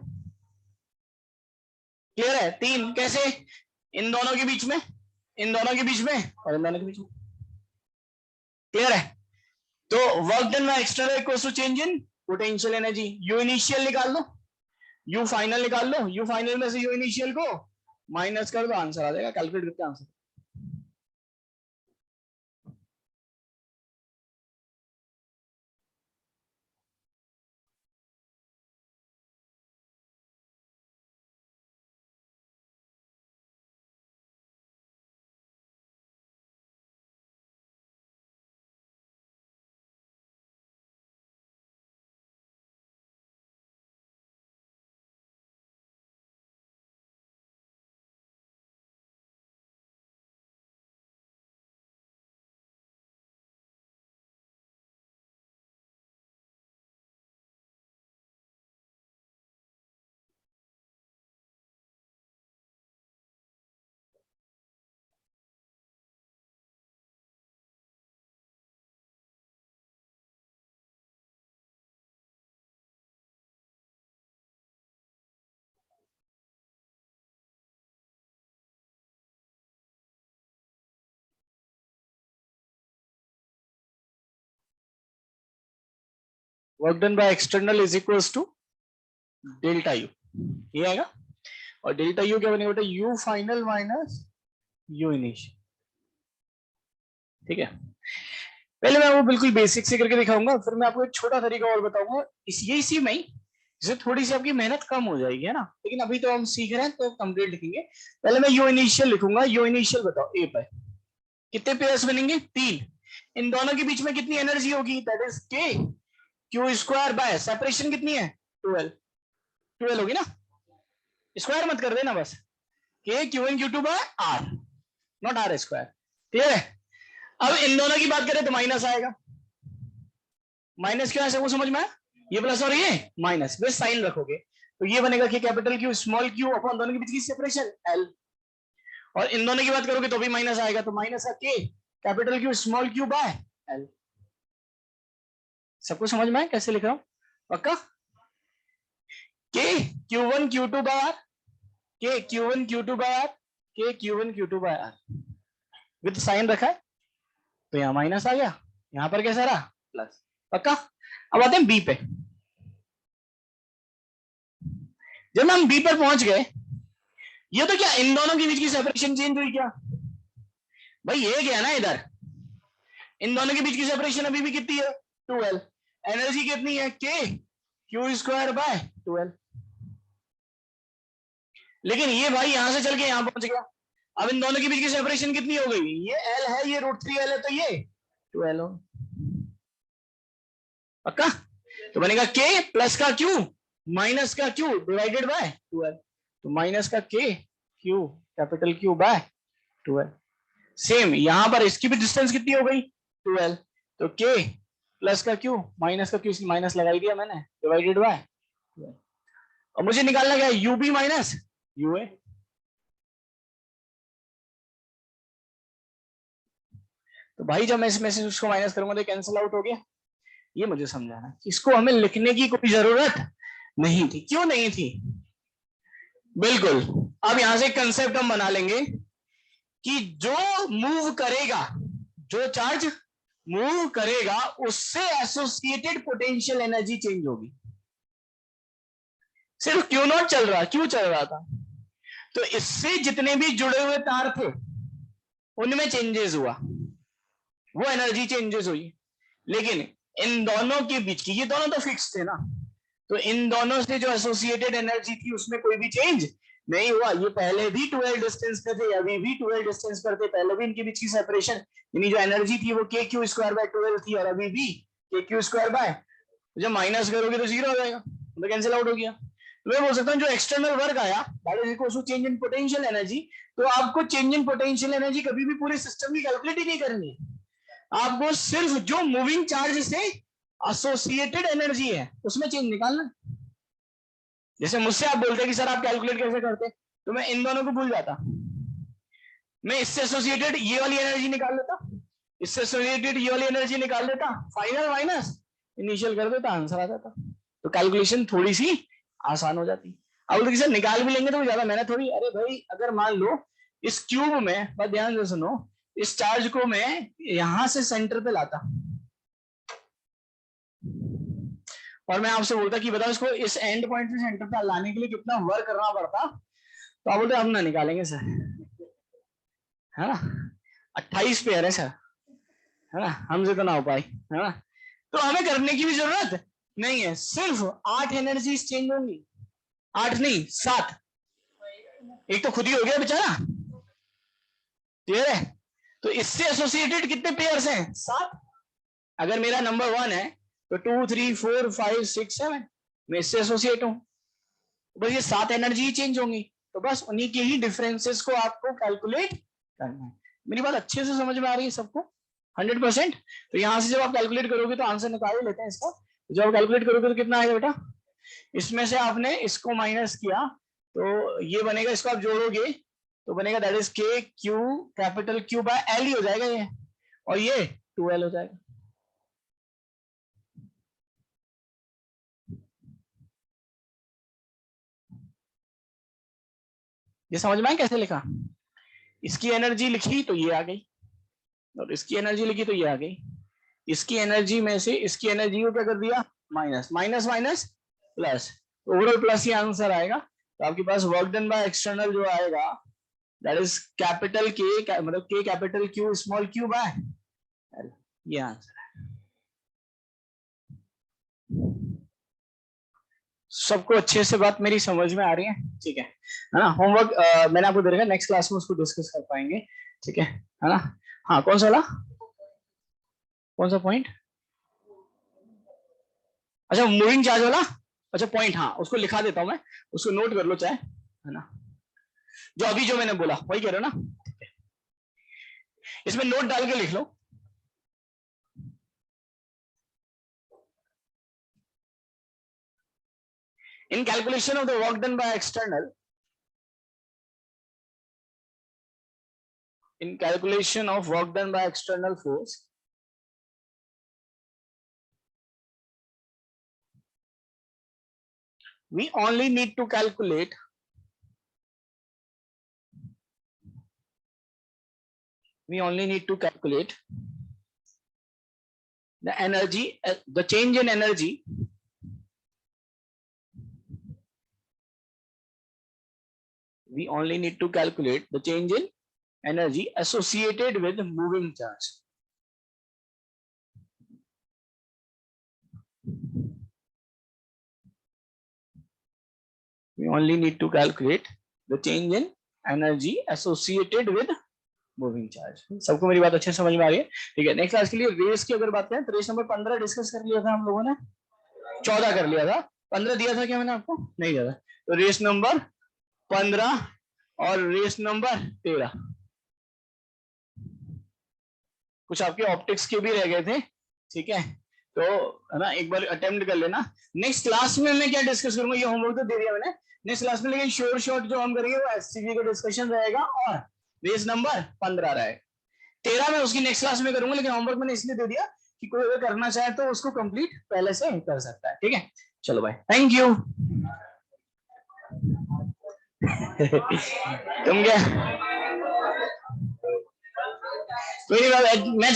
क्लियर है? 3 कैसे? इन दोनों के बीच में, इन दोनों के बीच में और इन दोनों के बीच में। क्लियर है? तो work done by external equals to change in potential energy, U initial निकाल लो, यू फाइनल निकाल लो, यू फाइनल में से यू इनिशियल को माइनस कर दो, आंसर आ जाएगा, कैलकुलेट करके answer. Work done by external is equals to delta U, ये आएगा, और डेल्टा यू क्या बनेगा बेटा, U final minus U initial. ठीक है, पहले मैं वो बिल्कुल बेसिक से करके दिखाऊंगा, फिर मैं आपको एक छोटा तरीका और बताऊंगा इसी में ही, जिससे थोड़ी सी आपकी मेहनत कम हो जाएगी, है ना। लेकिन अभी तो हम सीख रहे हैं तो कंप्लीट लिखेंगे। पहले मैं यू इनिशियल लिखूंगा, यू इनिशियल बताओ ए पर कितने पेयर्स बनेंगे, 3। इन दोनों के बीच में कितनी एनर्जी होगी, दैट इज के क्यू स्क्वायर बाय सेपरेशन कितनी है 12, 12 होगी ना, स्क्वायर मत कर देना बस, K Q in Q two by R, not R square. Clear है। अब इन दोनों की बात करें तो माइनस आएगा, माइनस क्यों ऐसे वो समझ में, ये प्लस और ये माइनस, बस साइन रखोगे तो ये बनेगा कि capital Q small Q upon दोनों के बीच की सेपरेशन एल, और इन दोनों की बात करोगे तो भी माइनस आएगा, तो माइनस का K capital Q small Q by L. सबको समझ में कैसे लिख रहा हूं, पक्का। K Q one Q two by R, K Q one Q two by R, K Q one Q two by R, with sign रखा है तो यहां माइनस आ गया, यहां पर कैसा रहा प्लस, पक्का। अब आते हैं बी पे, जब हम बी पर पहुंच गए, ये तो क्या इन दोनों के बीच की सेपरेशन चेंज हुई क्या, भाई ये क्या ना, इधर इन दोनों के बीच की सेपरेशन अभी भी कितनी है 12, एनर्जी कितनी है के क्यू स्क्वायर बाय 12, लेकिन ये भाई यहां से चल के यहां पहुंच गया, अब इन दोनों के बीच की सेपरेशन कितनी हो गई, ये एल है, ये √3 एल है, तो ये 12 हो, पक्का। तो बनेगा के प्लस का क्यू माइनस का क्यू डिवाइडेड बाय 12, तो माइनस का K Q capital Q by 12। Same यहां पर इसकी भी डिस्टेंस कितनी हो गई 12, तो के प्लस का क्यू माइनस का क्यू, माइनस लगाई दिया मैंने, डिवाइडेड बाय 12। और मुझे निकालना क्या है, you B minus U A, तो भाई जब मैं इसमें से उसको माइनस करूंगा तो कैंसिल आउट हो गया, ये मुझे समझाना, इसको हमें लिखने की कोई जरूरत नहीं थी, क्यों नहीं थी, बिल्कुल। अब यहां से कंसेप्ट हम बना लेंगे कि जो मूव करेगा, जो चार्ज मूव करेगा उससे एसोसिएटेड पोटेंशियल एनर्जी चेंज होगी। सिर्फ क्यू नॉट चल रहा, क्यों चल रहा था, तो इससे जितने भी जुड़े हुए तार थे उनमें चेंजेस हुआ, वो एनर्जी चेंजेस हुई, लेकिन इन दोनों के बीच की, ये दोनों तो फिक्स थे ना, तो इन दोनों से जो एसोसिएटेड एनर्जी थी उसमें कोई भी चेंज नहीं हुआ, ये पहले भी 12 डिस्टेंस पे थे, अभी भी 12 डिस्टेंस पर थे, पहले भी इनके बीच की सेपरेशन यानी जो एनर्जी थी वो के क्यू स्क्वायर बाय 12 थी, और अभी भी के क्यू स्क्वायर बाय, जब माइनस करोगे तो जीरो हो जाएगा, तो कैंसिल आउट हो गया। तो मैं बोल सकता हूँ जो एक्सटर्नल वर्क आया that is equal to change in potential energy, तो आपको चेंज इन पोटेंशियल एनर्जी कभी भी पूरे सिस्टम की कैलकुलेट ही नहीं करनी है, आपको सिर्फ जो मूविंग चार्ज से एसोसिएटेड एनर्जी है उसमें चेंज निकालना। जैसे मुझसे आप बोलते कि सर आप कैलकुलेट कैसे करते, तो मैं इन दोनों को भूल जाता, मैं इससे एसोसिएटेड ये वाली एनर्जी निकाल लेता, इससे एसोसिएटेड ये वाली एनर्जी निकाल लेता, फाइनल माइनस इनिशियल कर देता, आंसर आ जाता, तो कैलकुलेशन थोड़ी सी आसान हो जाती। अब तो सर निकाल भी लेंगे तो ज्यादा मेहनत थोड़ी, अरे भाई अगर मान लो इस क्यूब में, बस ध्यान से सुनो, इस चार्ज को मैं यहां से सेंटर पे लाता और मैं आपसे बोलता कि बताओ इसको इस एंड पॉइंट से सेंटर पे लाने के लिए कितना वर्क करना पड़ता, तो आप बोलते हम ना निकालेंगे सर, है ना, 28 पेयर है सर, है ना, हमसे तो ना हो पाई, है ना। तो हमें करने की भी जरूरत नहीं है, सिर्फ 8 एनर्जी चेंज होंगी, 8 नहीं 7, एक तो खुद ही हो गया बेचारा, क्लियर है। तो इससे एसोसिएटेड कितने पेयर्स हैं, 7। अगर मेरा नंबर 1 है तो 2 3 4 5 6 7 मैं इससे एसोसिएट हूं, बस ये 7 एनर्जी चेंज होंगी, तो बस उन्हीं के ही डिफरेंसेस को आपको कैलकुलेट करना है। मेरी बात अच्छे से समझ में आ रही है सबको 100%। तो यहां से जब आप कैलकुलेट करोगे तो आंसर निकाल ही लेते हैं इसका, जब आप कैलकुलेट करोगे तो कितना आएगा बेटा, इसमें से आपने इसको माइनस किया तो ये बनेगा, इसको आप जोड़ोगे तो बनेगा दैट इज के Q capital Q by L ही हो जाएगा ये, और ये 2l हो जाएगा। ये समझ में आया कैसे लिखा, इसकी एनर्जी लिखी तो ये आ गई, और इसकी एनर्जी लिखी तो ये आ गई, इसकी एनर्जी में से इसकी एनर्जी को क्या कर दिया, minus minus minus plus, overall plus ही आंसर आएगा। तो आपके पास वर्क डन बाय एक्सटर्नल जो आएगा दैट इज कैपिटल के, मतलब K capital Q small Q by L, ये आंसर है। सबको अच्छे से बात मेरी समझ में आ रही है, ठीक है ना। होमवर्क मैंने आपको दे रखा है, नेक्स्ट क्लास में उसको डिस्कस कर पाएंगे, ठीक है ना। हाँ कौन सा वाला, कौन सा पॉइंट, अच्छा मूविंग चार्ज वाला, अच्छा पॉइंट, हाँ उसको लिखा देता हूं मैं, उसको नोट कर लो चाहे, है ना, जो अभी जो मैंने बोला वही कह रहे हो ना, इसमें नोट डाल के लिख लो। In calculation of the work done by external, in calculation of work done by external force, we only need to calculate the energy, the change in energy we only need to calculate the change in energy associated with moving charge. We only need to calculate the change in energy associated with moving charge. सबको मेरी बात अच्छे से समझ में आ रही है, ठीक है। नेक्स्ट क्लास के लिए रेस की अगर बात करें तो रेस नंबर 15 डिस्कस कर लिया था हम लोगों ने, 14 कर लिया था, 15 दिया था क्या मैंने आपको, नहीं दिया था। तो रेस नंबर 15 और रेस नंबर 13 कुछ आपके ऑप्टिक्स के भी रह गए थे, ठीक है, तो है ना एक बार अटेम्प्ट कर लेना। नेक्स्ट क्लास में मैं क्या डिस्कस करूंगा, ये होमवर्क तो दे दिया मैंने नेक्स्ट क्लास में, लेकिन श्योर शॉर्ट जो हम करेंगे वो एससीवी का डिस्कशन रहेगा और रेस नंबर 15 रहेगा। 13 में उसकी नेक्स्ट क्लास में करूंगा, लेकिन होमवर्क मैंने इसलिए दे दिया कि कोई अगर करना चाहे तो उसको कंप्लीट पहले से कर सकता है, ठीक है। चलो भाई थैंक यू। तुम क्या, कोई बात मैं